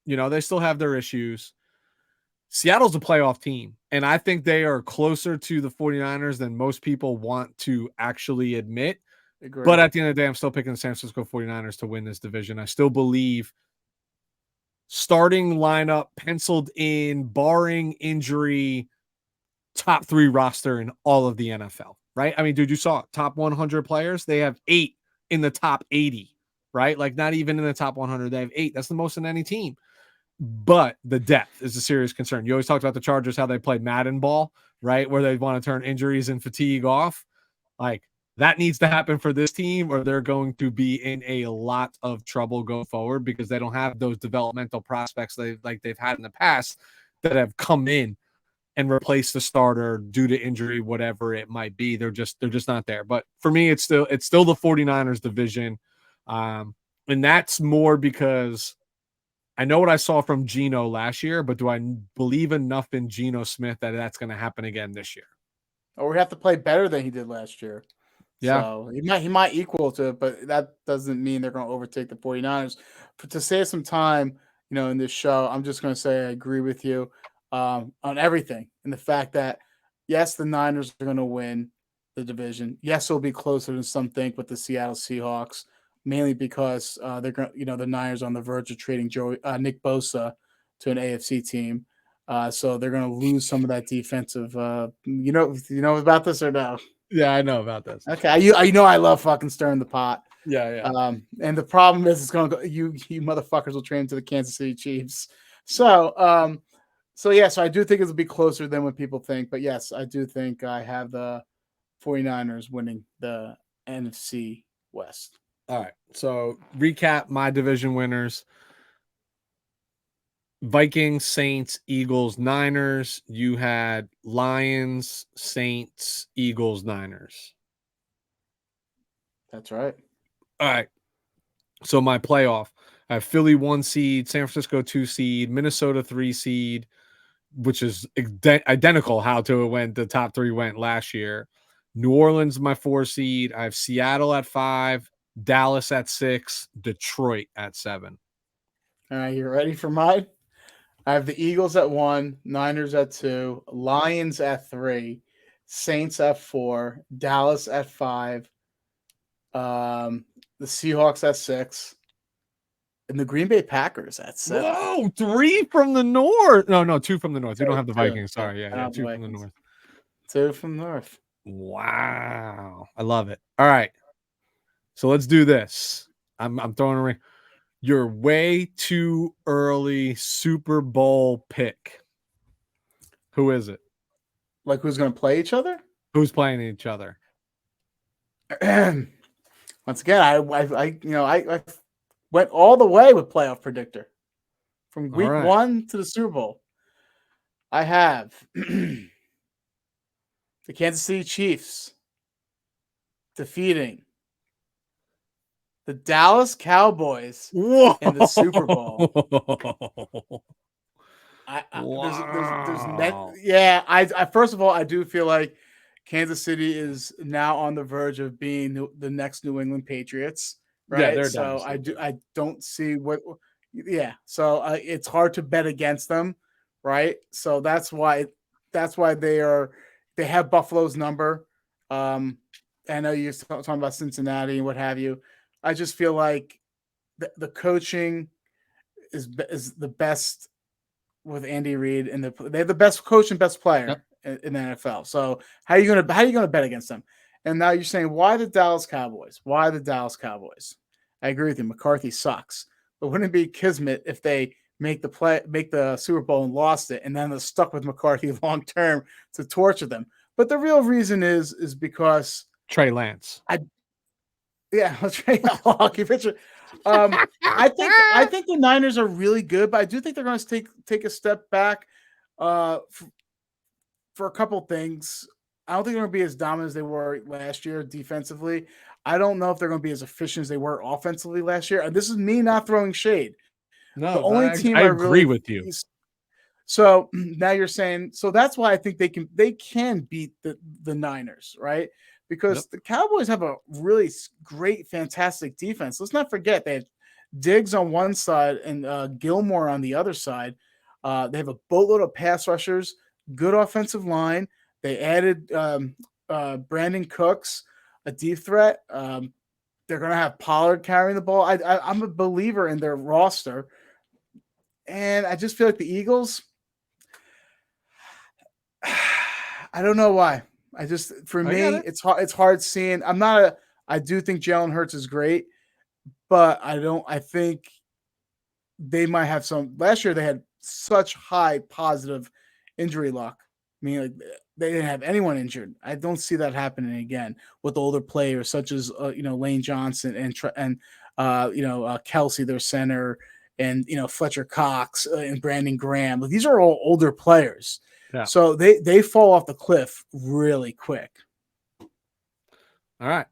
They still have their issues. Seattle's a playoff team, and I think they are closer to the 49ers than most people want to actually admit. Agree. But at the end of the day, I'm still picking the San Francisco 49ers to win this division. I still believe starting lineup penciled in, barring injury, top 3 roster in all of the NFL, right? I mean, dude, you saw top 100 players. They have 8 in the top 80, right? Like not even in the top 100. They have 8. That's the most in any team. But the depth is a serious concern. You always talked about the Chargers, how they play Madden ball, right? Where they want to turn injuries and fatigue off. Like that needs to happen for this team, or they're going to be in a lot of trouble going forward because they don't have those developmental prospects they've had in the past that have come in and replaced the starter due to injury, whatever it might be. They're just not there. But for me, it's still the 49ers division. And that's more because I know what I saw from Geno last year, but do I believe enough in Geno Smith that that's going to happen again this year? Or we have to play better than he did last year. Yeah. So he might equal to it, but that doesn't mean they're going to overtake the 49ers. To save some time, in this show, I'm just going to say I agree with you on everything. And the fact that, yes, the Niners are going to win the division. Yes, it'll be closer than some think with the Seattle Seahawks, mainly because they're going the Niners are on the verge of trading Nick Bosa to an AFC team. So they're going to lose some of that defensive. You know about this or no? Yeah, I know about this. Okay, you know I love fucking stirring the pot. Yeah. And the problem is it's going to go. You motherfuckers will train to the Kansas City Chiefs. So I do think it'll be closer than what people think. But yes, I do think I have the 49ers winning the NFC West. All right. So recap my division winners. Vikings, Saints, Eagles, Niners. You had Lions, Saints, Eagles, Niners. That's right. All right. So my playoff, I have Philly 1 seed, San Francisco 2 seed, Minnesota 3 seed, which is identical how to it went. The top 3 went last year. New Orleans, my 4 seed. I have Seattle at 5, Dallas at 6, Detroit at 7. All right, you ready for mine? I have the Eagles at 1, Niners at 2, Lions at 3, Saints at 4, Dallas at 5, The Seahawks at 6, and the Green Bay Packers at 7. Whoa, 3 from the north. No, 2 from the north. We don't have the Two. Vikings. Yeah, Sorry. I Yeah, don't have the 2 from the Vikings. north. 2 from North. Wow. I love it. All right. So let's do this. I'm throwing a ring. Your way too early Super Bowl pick. Who is it? Like who's going to play each other? Who's playing each other? Once again, I went all the way with playoff predictor from All week right. 1 to the Super Bowl. I have the Kansas City Chiefs defeating the Dallas Cowboys Whoa. in the Super Bowl. There's Wow. yeah. I first of all, I do feel like Kansas City is now on the verge of being the next New England Patriots, Yeah, right? they're So dynasty. I don't see what, yeah. So it's hard to bet against them, right? So that's why they have Buffalo's number. I know you're talking about Cincinnati and what have you. I just feel like the coaching is the best with Andy Reid, and they have the best coach and best Yep. player in the NFL. So how are you gonna bet against them? And now you're saying why the Dallas Cowboys? Why the Dallas Cowboys? I agree with you. McCarthy sucks, but wouldn't it be kismet if they make the Super Bowl and lost it, and then they're stuck with McCarthy long term to torture them? But the real reason is because Trey Lance. I yeah, let's try hockey pitcher. I think the Niners are really good, but I do think they're going to take a step back for a couple things. I don't think they're going to be as dominant as they were last year defensively. I don't know if they're going to be as efficient as they were offensively last year. And this is me not throwing shade. The No, only I team I agree really with you. so now you're saying so that's why I think they can beat the Niners, right? Yep. Because the Cowboys have a really great, fantastic defense. Let's not forget they had Diggs on one side and Gilmore on the other side. They have a boatload of pass rushers, good offensive line. They added Brandon Cooks, a deep threat. They're going to have Pollard carrying the ball. I'm a believer in their roster, and I just feel like the Eagles. I don't know why. I just for I get me, it. it's hard seeing. I'm not a. I do think Jalen Hurts is great, but I don't. I think they might have some. Last year they had such high positive injury luck. I mean, like they didn't have anyone injured. I don't see that happening again with older players such as Lane Johnson and Kelsey, their center, and Fletcher Cox and Brandon Graham. These are all older players, Yeah. so they fall off the cliff really quick. All right.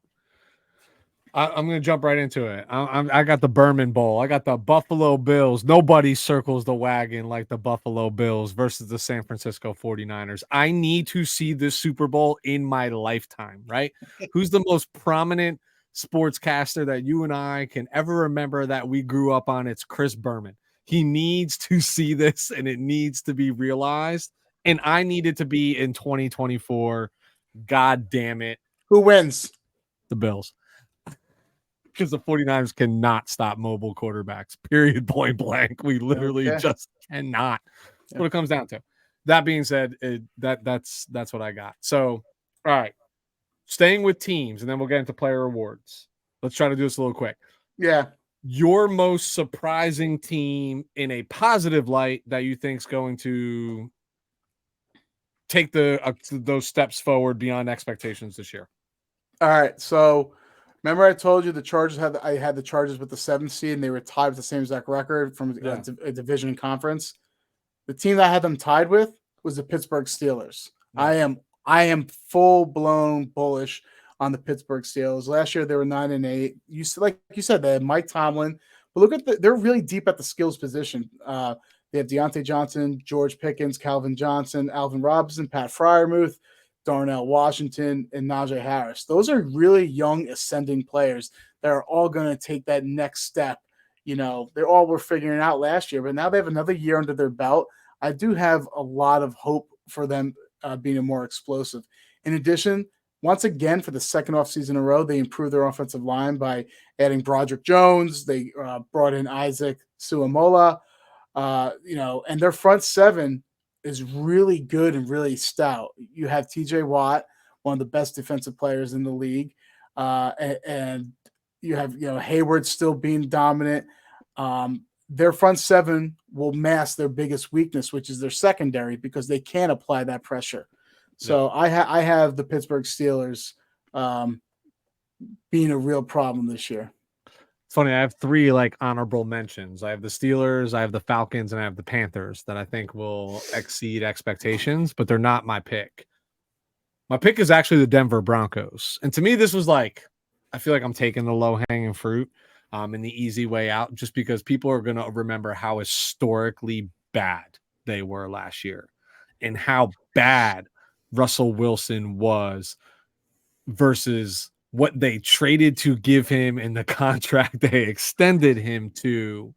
I'm going to jump right into it. I got the Berman Bowl. I got the Buffalo Bills. Nobody circles the wagon like the Buffalo Bills versus the San Francisco 49ers. I need to see this Super Bowl in my lifetime, right? Who's the most prominent sportscaster that you and I can ever remember that we grew up on? It's Chris Berman. He needs to see this, and it needs to be realized. And I need it to be in 2024. God damn it. Who wins? The Bills. Because the 49ers cannot stop mobile quarterbacks, period, point blank. We literally Okay. just cannot. That's Yeah. what it comes down to. That being said, that's what I got. So, all right, staying with teams, and then we'll get into player awards. Let's try to do this a little quick. Yeah. Your most surprising team in a positive light that you think is going to take those steps forward beyond expectations this year. All right. So remember I told you the Chargers had the Chargers with the 7th seed and they were tied with the same exact record from Yeah. a division conference. The team that I had them tied with was the Pittsburgh Steelers. Yeah. I am full blown bullish on the Pittsburgh Steelers. Last year they were 9-8. Like you said, they had Mike Tomlin, but look at they're really deep at the skills position. They have Deontay Johnson, George Pickens, Calvin Johnson, Alvin Robinson, Pat Fryermuth, Darnell Washington, and Najee Harris. Those are really young ascending players that are all going to take that next step. They all were figuring out last year, but now they have another year under their belt. I do have a lot of hope for them being more explosive. In addition, Once again, for the second offseason in a row, they improved their offensive line by adding Broderick Jones. They brought in Isaac Suamola, and their front seven is really good and really stout. You have TJ Watt, one of the best defensive players in the league, and you have Hayward still being dominant. Their front seven will mask their biggest weakness, which is their secondary, because they can't apply that pressure. So yeah. I have the Pittsburgh Steelers being a real problem this year. It's funny. I have 3 like honorable mentions. I have the Steelers, I have the Falcons, and I have the Panthers that I think will exceed expectations, but they're not my pick. My pick is actually the Denver Broncos. And to me, this was like, I feel like I'm taking the low-hanging fruit and the easy way out, just because people are going to remember how historically bad they were last year and how bad Russell Wilson was versus what they traded to give him and the contract they extended him to.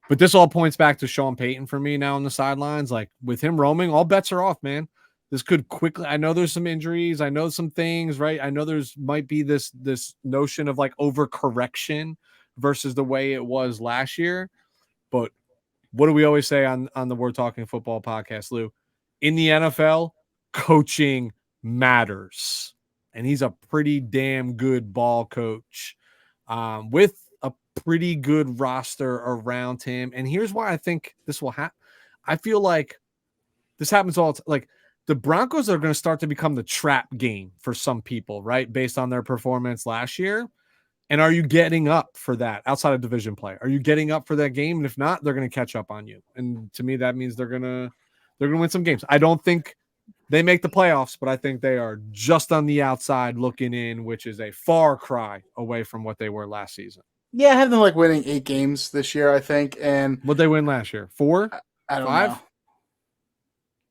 But this all points back to Sean Payton for me now on the sidelines. Like, with him roaming, all bets are off, man. This could quickly, I know there's some injuries, I know some things, right? I know there's might be this notion of like overcorrection versus the way it was last year. But what do we always say on the We're Talking Football podcast, Lou? In the NFL, coaching matters. And he's a pretty damn good ball coach with a pretty good roster around him. And here's why I think this will happen. I feel like this happens all like the Broncos are going to start to become the trap game for some people, right? Based on their performance last year. And are you getting up for that outside of division play? Are you getting up for that game? And if not, they're going to catch up on you. And to me, that means they're going to win some games. I don't think they make the playoffs, but I think they are just on the outside looking in, which is a far cry away from what they were last season. Yeah, I have them like winning 8 games this year, I think. And what they win last year? 4? I don't 5? know.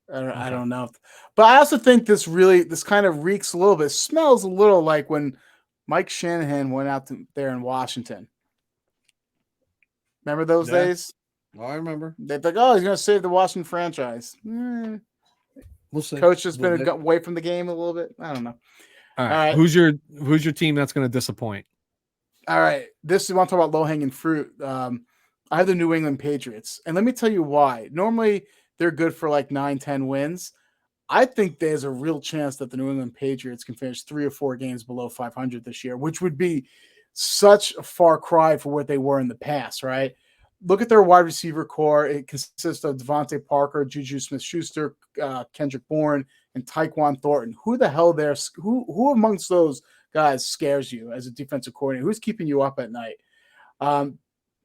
I don't know. But I also think this kind of reeks a little bit, smells a little like when Mike Shanahan went out there in Washington. Remember those days? I remember. They're like, oh, he's going to save the Washington franchise. We'll see. Coach has been away from the game a little bit. I don't know. All right. Who's your team that's going to disappoint? All right. This is want to talk about low-hanging fruit. I have the New England Patriots. And let me tell you why. Normally, they're good for like 9-10 wins. I think there's a real chance that the New England Patriots can finish 3 or 4 games below 500 this year, which would be such a far cry for what they were in the past, right? Look at their wide receiver core. It consists of Devontae Parker, Juju Smith-Schuster, Kendrick Bourne, and Tyquan Thornton. Who the hell there? Who amongst those guys scares you as a defensive coordinator? Who's keeping you up at night?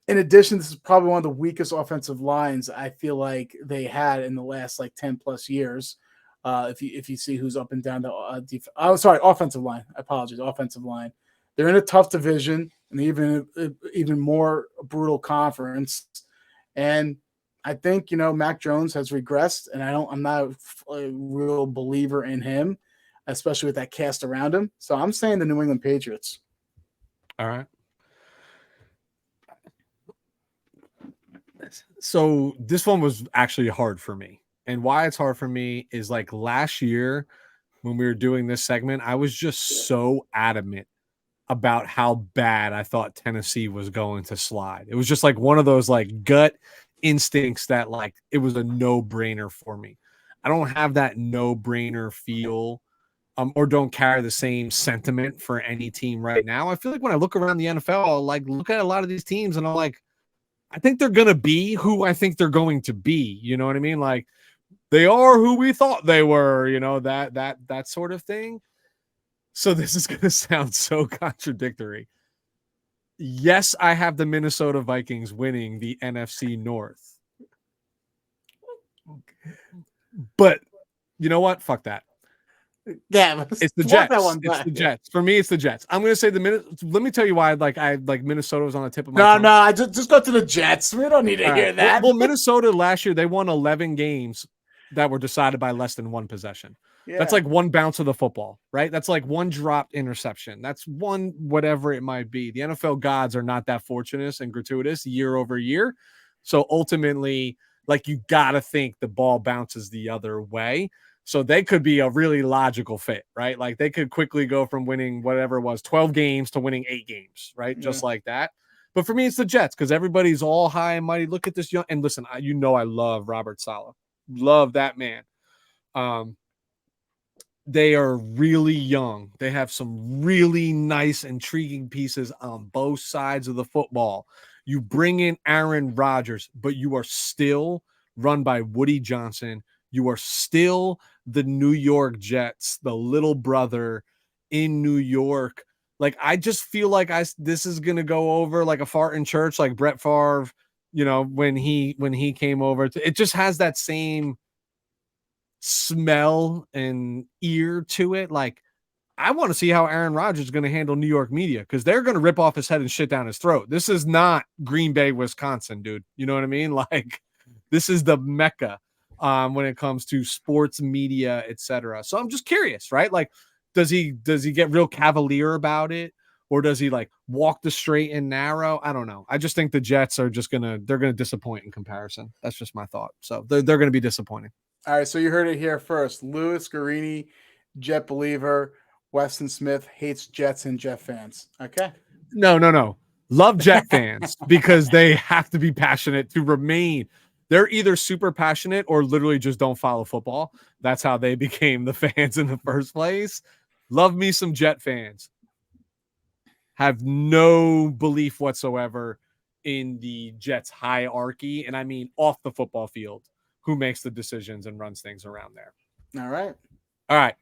In addition, this is probably one of the weakest offensive lines I feel like they had in the last like 10 plus years. If you see who's up and down the offensive line. I apologize, offensive line. They're in a tough division and even more brutal conference. And I think Mac Jones has regressed, and I'm not a real believer in him, especially with that cast around him. So I'm saying the New England Patriots. All right. So this one was actually hard for me. And why it's hard for me is like last year when we were doing this segment, I was just so adamant about how bad I thought Tennessee was going to slide. It was just like one of those like gut instincts that like it was a no-brainer for me. I don't have that no-brainer feel or don't carry the same sentiment for any team right now. I feel like when I look around the NFL, I'll like look at a lot of these teams and I'm like, I think they're going to be who I think they're going to be. You know what I mean? Like they are who we thought they were, that sort of thing. So this is going to sound so contradictory. Yes, I have the Minnesota Vikings winning the NFC North. But you know what? Fuck that. Yeah, it's the Jets. It's the Jets. For me, it's the Jets. I'm going to say let me tell you why I like Minnesota was on the tip of my tongue. No, I just go to the Jets. We don't need to hear that. Well, Minnesota last year, they won 11 games that were decided by less than one possession. Yeah. That's like one bounce of the football, right? That's like one dropped interception. That's one whatever it might be. The NFL gods are not that fortunate and gratuitous year over year. So ultimately, like you got to think the ball bounces the other way. So they could be a really logical fit, right? Like they could quickly go from winning whatever it was, 12 games to winning 8 games, right? Yeah. Just like that. But for me, it's the Jets because everybody's all high and mighty. Look at this young, and listen, I love Robert Saleh. Love that man. Um, they are really young. They have some really nice, intriguing pieces on both sides of the football. You bring in Aaron Rodgers, but you are still run by Woody Johnson. You are still the New York Jets, the little brother in New York. Like, I just feel like this is gonna go over like a fart in church, like Brett Favre, when he came over. It just has that same smell and ear to it. Like, I want to see how Aaron Rodgers is going to handle New York media because they're going to rip off his head and shit down his throat. This is not Green Bay, Wisconsin, dude. You know what I mean? Like, this is the mecca when it comes to sports media, etc. So I'm just curious, right? Like, does he get real cavalier about it, or does he like walk the straight and narrow? I don't know. I just think the Jets are they're gonna disappoint in comparison. That's just my thought. So they're gonna be disappointing. All right, so you heard it here first. Louis Guarini, Jet believer. Weston Smith hates Jets and Jet fans. Okay. No. Love Jet fans because they have to be passionate to remain. They're either super passionate or literally just don't follow football. That's how they became the fans in the first place. Love me some Jet fans. Have no belief whatsoever in the Jets hierarchy. And I mean off the football field, who makes the decisions and runs things around there. All right. All right.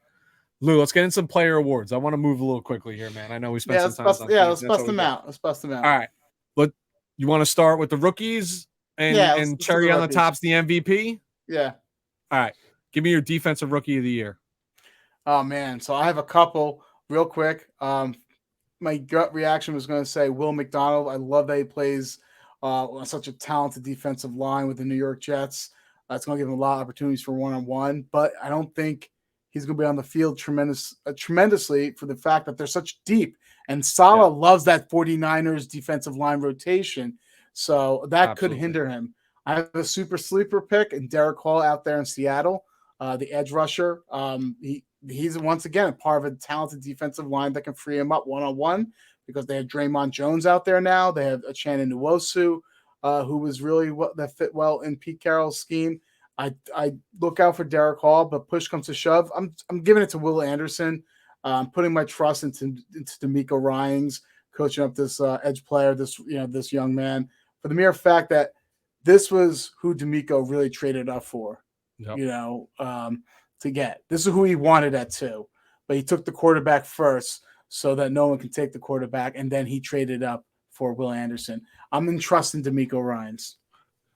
Lou, let's get in some player awards. I want to move a little quickly here, man. I know we spent some time. Let's bust them out. Let's bust them out. All right. But you want to start with the rookies and cherry on the top's the MVP? Yeah. All right. Give me your defensive rookie of the year. Oh man. So I have a couple real quick. My gut reaction was going to say Will McDonald. I love that he plays on such a talented defensive line with the New York Jets. It's going to give him a lot of opportunities for one-on-one, but I don't think he's going to be on the field tremendously for the fact that they're such deep. And Saleh loves that 49ers defensive line rotation. So that could hinder him. I have a super sleeper pick and Derek Hall out there in Seattle, the edge rusher. He's once again a part of a talented defensive line that can free him up one-on-one because they have Draymond Jones out there now. They have Uchenna Nwosu, who was really that fit well in Pete Carroll's scheme. I look out for Derek Hall, but push comes to shove, I'm giving it to Will Anderson. I'm putting my trust into D'Amico Ryans coaching up this edge player, this young man, for the mere fact that this was who D'Amico really traded up for. Yep. To get. This is who he wanted at 2, but he took the quarterback first so that no one can take the quarterback, and then he traded up for Will Anderson. I'm entrusting D'Amico Ryans.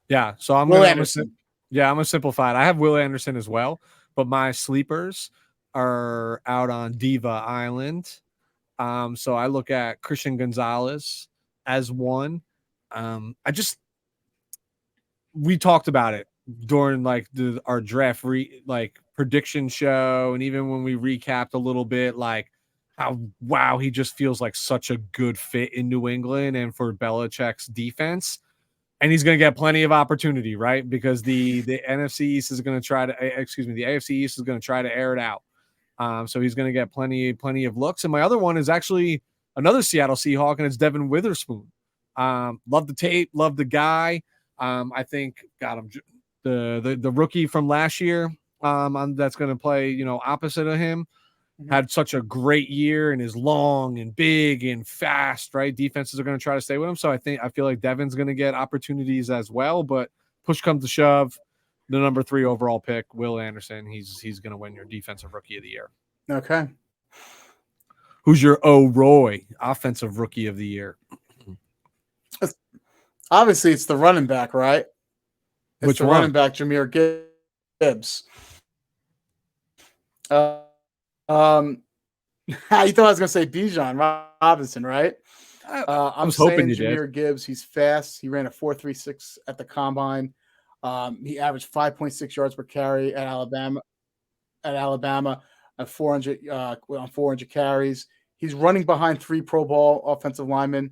Yeah, so I'm going to simplify it. I have Will Anderson as well, but my sleepers are out on Diva Island. So I look at Christian Gonzalez as one. We talked about it during like our draft prediction show, and even when we recapped a little bit, like how he just feels like such a good fit in New England and for Belichick's defense. And he's going to get plenty of opportunity, right? Because the NFC East is going to the AFC East is going to try to air it out. So he's going to get plenty of looks. And my other one is actually another Seattle Seahawk, and it's Devin Witherspoon. Love the tape, love the guy. I think got him the rookie from last year. That's going to play, opposite of him. Had such a great year and is long and big and fast, right? Defenses are going to try to stay with him. So I feel like Devin's going to get opportunities as well, but push comes to shove, the number 3 overall pick, Will Anderson, he's going to win your defensive rookie of the year. Okay. Who's your Roy offensive rookie of the year? Obviously it's the running back, right? It's the running back, Jahmyr Gibbs. You thought I was going to say Bijan Robinson, right? I'm hoping Jahmyr Gibbs. He's fast. He ran a 4.36 at the combine. He averaged 5.6 yards per carry at Alabama. At 400 on 400 carries. He's running behind 3 Pro Bowl offensive linemen,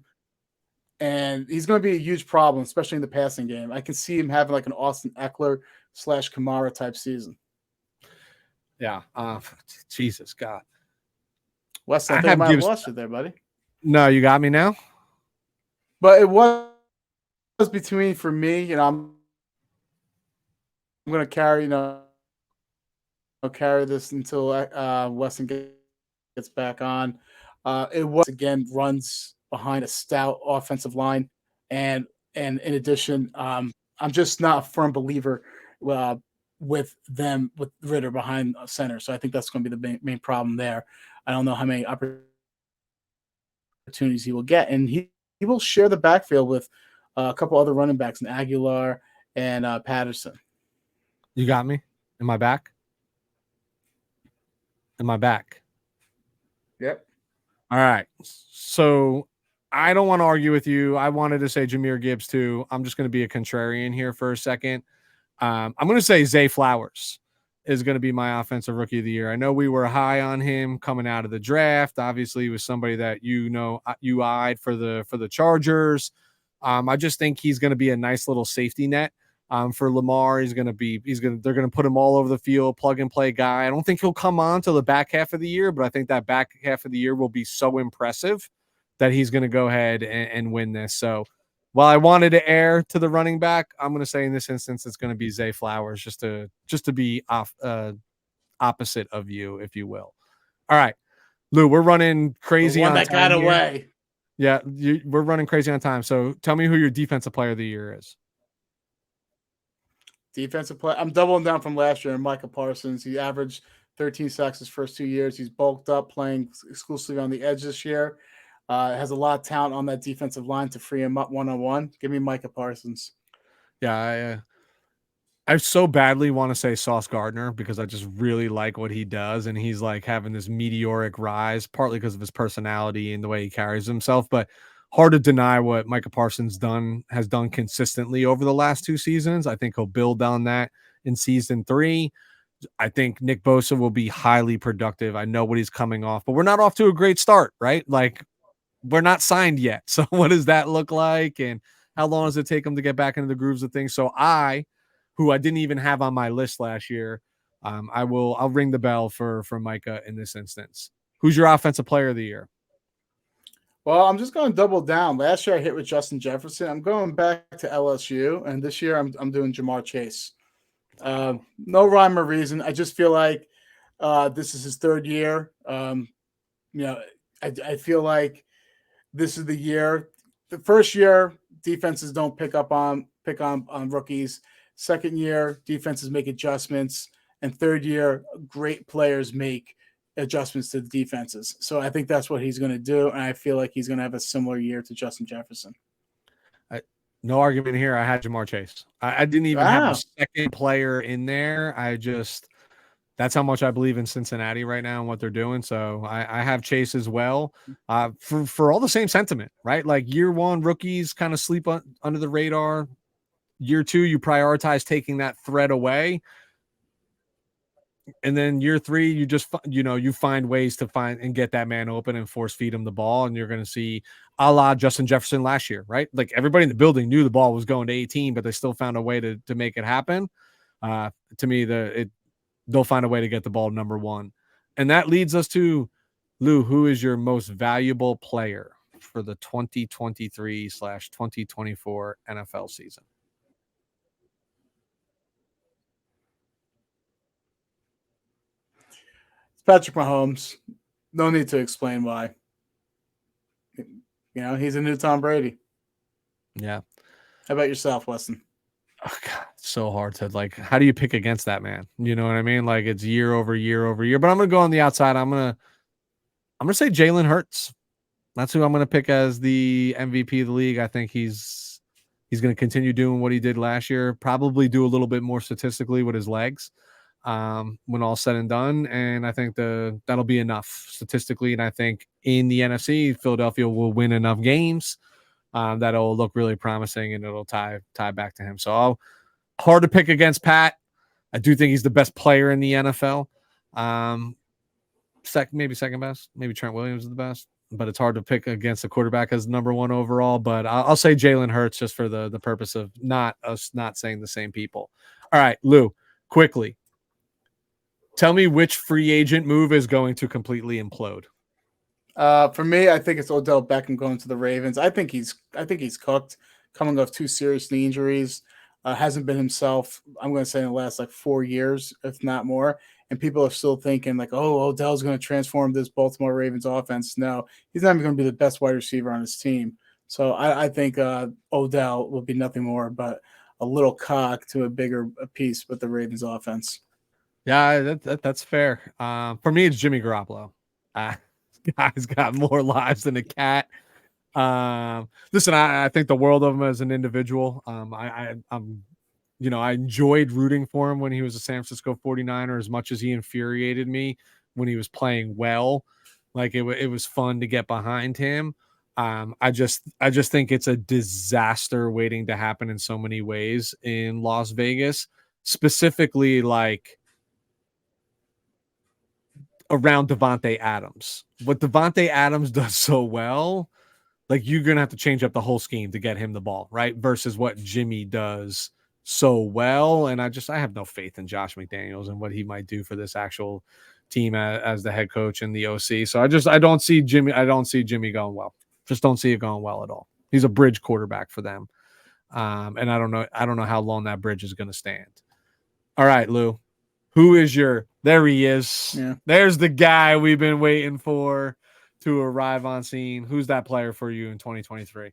and he's going to be a huge problem, especially in the passing game. I can see him having like an Austin Eckler / Kamara type season. Yeah. Jesus God. Weston, I I think I have might have Gibbs. lost you there, buddy. No, you got me now. But it was between for me. I'm gonna carry carry this until Weston gets back on. It was again runs behind a stout offensive line, and in addition, I'm just not a firm believer uh, with Ritter behind center. So I think that's going to be the main problem there. I don't know how many opportunities he will get, and he will share the backfield with a couple other running backs, and Aguilar and Patterson. You got me. Am I back? Am I back? Yep. All right. So I don't want to argue with you. I wanted to say Jahmyr Gibbs too. I'm just going to be a contrarian here for a second. I'm going to say Zay Flowers is going to be my offensive rookie of the year. I know we were high on him coming out of the draft. Obviously, he was somebody that you eyed for the Chargers. I just think he's going to be a nice little safety net for Lamar. They're going to put him all over the field, plug and play guy. I don't think he'll come on till the back half of the year, but I think that back half of the year will be so impressive that he's going to go ahead and win this. So while I wanted to err to the running back, I'm going to say in this instance it's going to be Zay Flowers just to be opposite of you, if you will. All right, Lou, we're running The crazy one on that got time here. away. Yeah, we're running crazy on time. So tell me who your defensive player of the year is. Defensive play. I'm doubling down from last year. And Micah Parsons. He averaged 13 sacks his first 2 years. He's bulked up, playing exclusively on the edge this year. Has a lot of talent on that defensive line to free him up 1-on-1. Give me Micah Parsons. Yeah, I so badly want to say Sauce Gardner because I just really like what he does, and he's like having this meteoric rise, partly because of his personality and the way he carries himself. But hard to deny what Micah Parsons has done consistently over the last 2 seasons. I think he'll build on that in season 3. I think Nick Bosa will be highly productive. I know what he's coming off, but we're not off to a great start, right? Like we're not signed yet. So what does that look like? And how long does it take him to get back into the grooves of things? So who I didn't even have on my list last year, I'll ring the bell for Micah in this instance. Who's your offensive player of the year? Well, I'm just going to double down. Last year I hit with Justin Jefferson. I'm going back to LSU, and this year I'm doing Jamar Chase. No rhyme or reason. I just feel like this is his third year. You know, I feel like this is the year. The first year, defenses don't pick on rookies. Second year, defenses make adjustments, and third year, great players make adjustments to the defenses. So I think that's what he's going to do, and I feel like he's going to have a similar year to Justin Jefferson. No argument here. I had Jamar Chase. I didn't even have a Wow. second player in there. That's how much I believe in Cincinnati right now and what they're doing. So I have Chase as well for all the same sentiment, right? Like year one, rookies kind of sleep under the radar. Year two, you prioritize taking that threat away. And then year 3, you just, you find ways to find and get that man open and force feed him the ball. And you're going to see a la Justin Jefferson last year, right? Like everybody in the building knew the ball was going to 18, but they still found a way to make it happen. To me, they'll find a way to get the ball number 1. And that leads us to Lou, who is your most valuable player for the 2023/2024 NFL season? It's Patrick Mahomes. No need to explain why. He's a new Tom Brady. Yeah. How about yourself, Weston? Oh God, it's so hard to how do you pick against that man? You know what I mean? Like it's year over year over year. But I'm gonna go on the outside. I'm gonna say Jalen Hurts. That's who I'm gonna pick as the MVP of the league. I think he's gonna continue doing what he did last year, probably do a little bit more statistically with his legs. When all said and done. And I think that'll be enough statistically. And I think in the NFC, Philadelphia will win enough games that'll look really promising and it'll tie back to him. So hard to pick against Pat. I do think he's the best player in the NFL. Maybe second best. Maybe Trent Williams is the best, but it's hard to pick against a quarterback as number 1 overall. But I'll say Jalen Hurts just for the purpose of not saying the same people. All right, Lou, quickly. Tell me which free agent move is going to completely implode. For me, I think it's Odell Beckham going to the Ravens. I think he's cooked, coming off two serious knee injuries. Hasn't been himself. I'm going to say in the last like 4 years, if not more. And people are still thinking like, oh, Odell's going to transform this Baltimore Ravens offense. No, he's not even going to be the best wide receiver on his team. So I think Odell will be nothing more but a little cock to a bigger piece with the Ravens offense. Yeah, that's fair. For me, it's Jimmy Garoppolo. Uh, guy's got more lives than a cat. Listen, I think the world of him as an individual. I'm I enjoyed rooting for him when he was a San Francisco 49er as much as he infuriated me when he was playing well. Like it was fun to get behind him. I just think it's a disaster waiting to happen in so many ways in Las Vegas, specifically like around Devontae Adams. What Devontae Adams does so well, like you're gonna have to change up the whole scheme to get him the ball, right? Versus what Jimmy does so well. And I have no faith in Josh McDaniels and what he might do for this actual team as the head coach and the OC. So I don't see Jimmy going well. Just don't see it going well at all. He's a bridge quarterback for them. And I don't know how long that bridge is gonna stand. All right, Lou. Who is there he is. Yeah. There's the guy we've been waiting for to arrive on scene. Who's that player for you in 2023?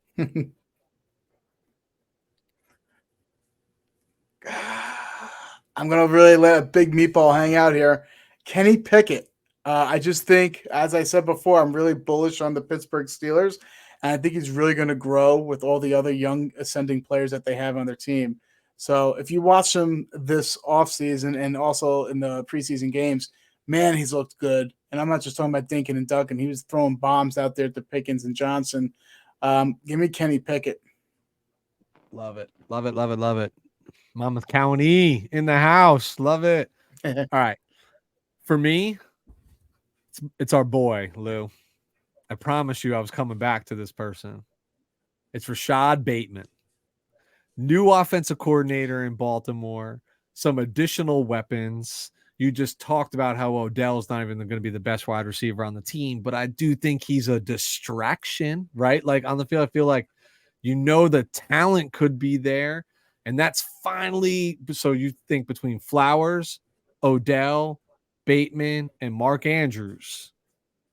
I'm gonna really let a big meatball hang out here. Kenny Pickett. I just think, as I said before, I'm really bullish on the Pittsburgh Steelers, and I think he's really going to grow with all the other young ascending players that they have on their team. So if you watch him this offseason and also in the preseason games, man, he's looked good. And I'm not just talking about Dinkin and Duncan. He was throwing bombs out there to Pickens and Johnson. Give me Kenny Pickett. Love it. Love it. Love it. Love it. Monmouth County in the house. Love it. All right. For me, it's our boy, Lou. I promise you I was coming back to this person. It's Rashad Bateman. New offensive coordinator in Baltimore, some additional weapons. You just talked about how Odell's not even going to be the best wide receiver on the team, but I do think he's a distraction, right? Like on the field, I feel like the talent could be there. And that's finally, so you think between Flowers, Odell, Bateman, and Mark Andrews,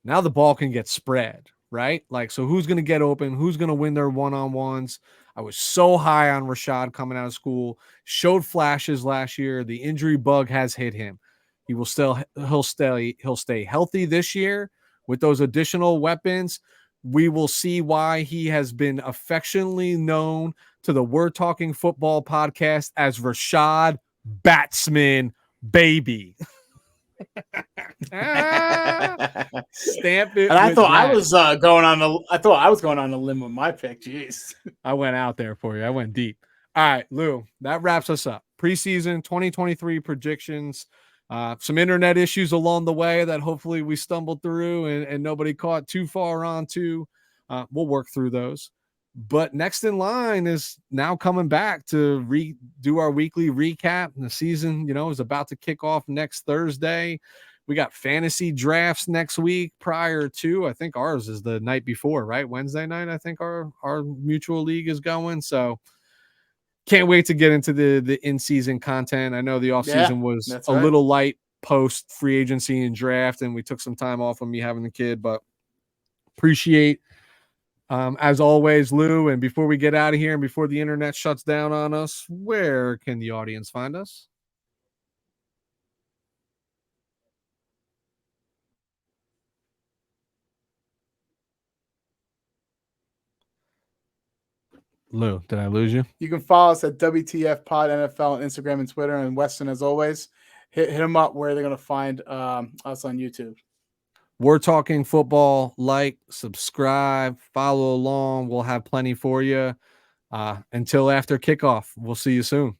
now the ball can get spread, right? Like, so who's going to get open? Who's going to win their one-on-ones? I was so high on Rashad coming out of school, showed flashes last year. The injury bug has hit him. He'll stay healthy this year with those additional weapons. We will see why he has been affectionately known to the We're Talking Football podcast as Rashad Batsman Baby. Stamp it. And I thought that. I was going on a limb with my pick. Jeez. I went out there for you. I went deep. All right, Lou, that wraps us up. Preseason 2023 predictions. Some internet issues along the way that hopefully we stumbled through and nobody caught too far onto. We'll work through those. But next in line is now coming back to do our weekly recap. And the season, is about to kick off next Thursday. We got fantasy drafts next week prior to, I think ours is the night before, right? Wednesday night, I think our mutual league is going. So can't wait to get into the in-season content. I know the offseason was a little light post free agency and draft, and we took some time off of me having the kid, but appreciate as always, Lou. And before we get out of here and before the internet shuts down on us, where can the audience find us? Lou, did I lose you? You can follow us at WTF Pod NFL on Instagram and Twitter. And Weston, as always, hit them up where they're going to find us on YouTube. We're Talking Football. Like, subscribe, follow along. We'll have plenty for you. Until after kickoff, we'll see you soon.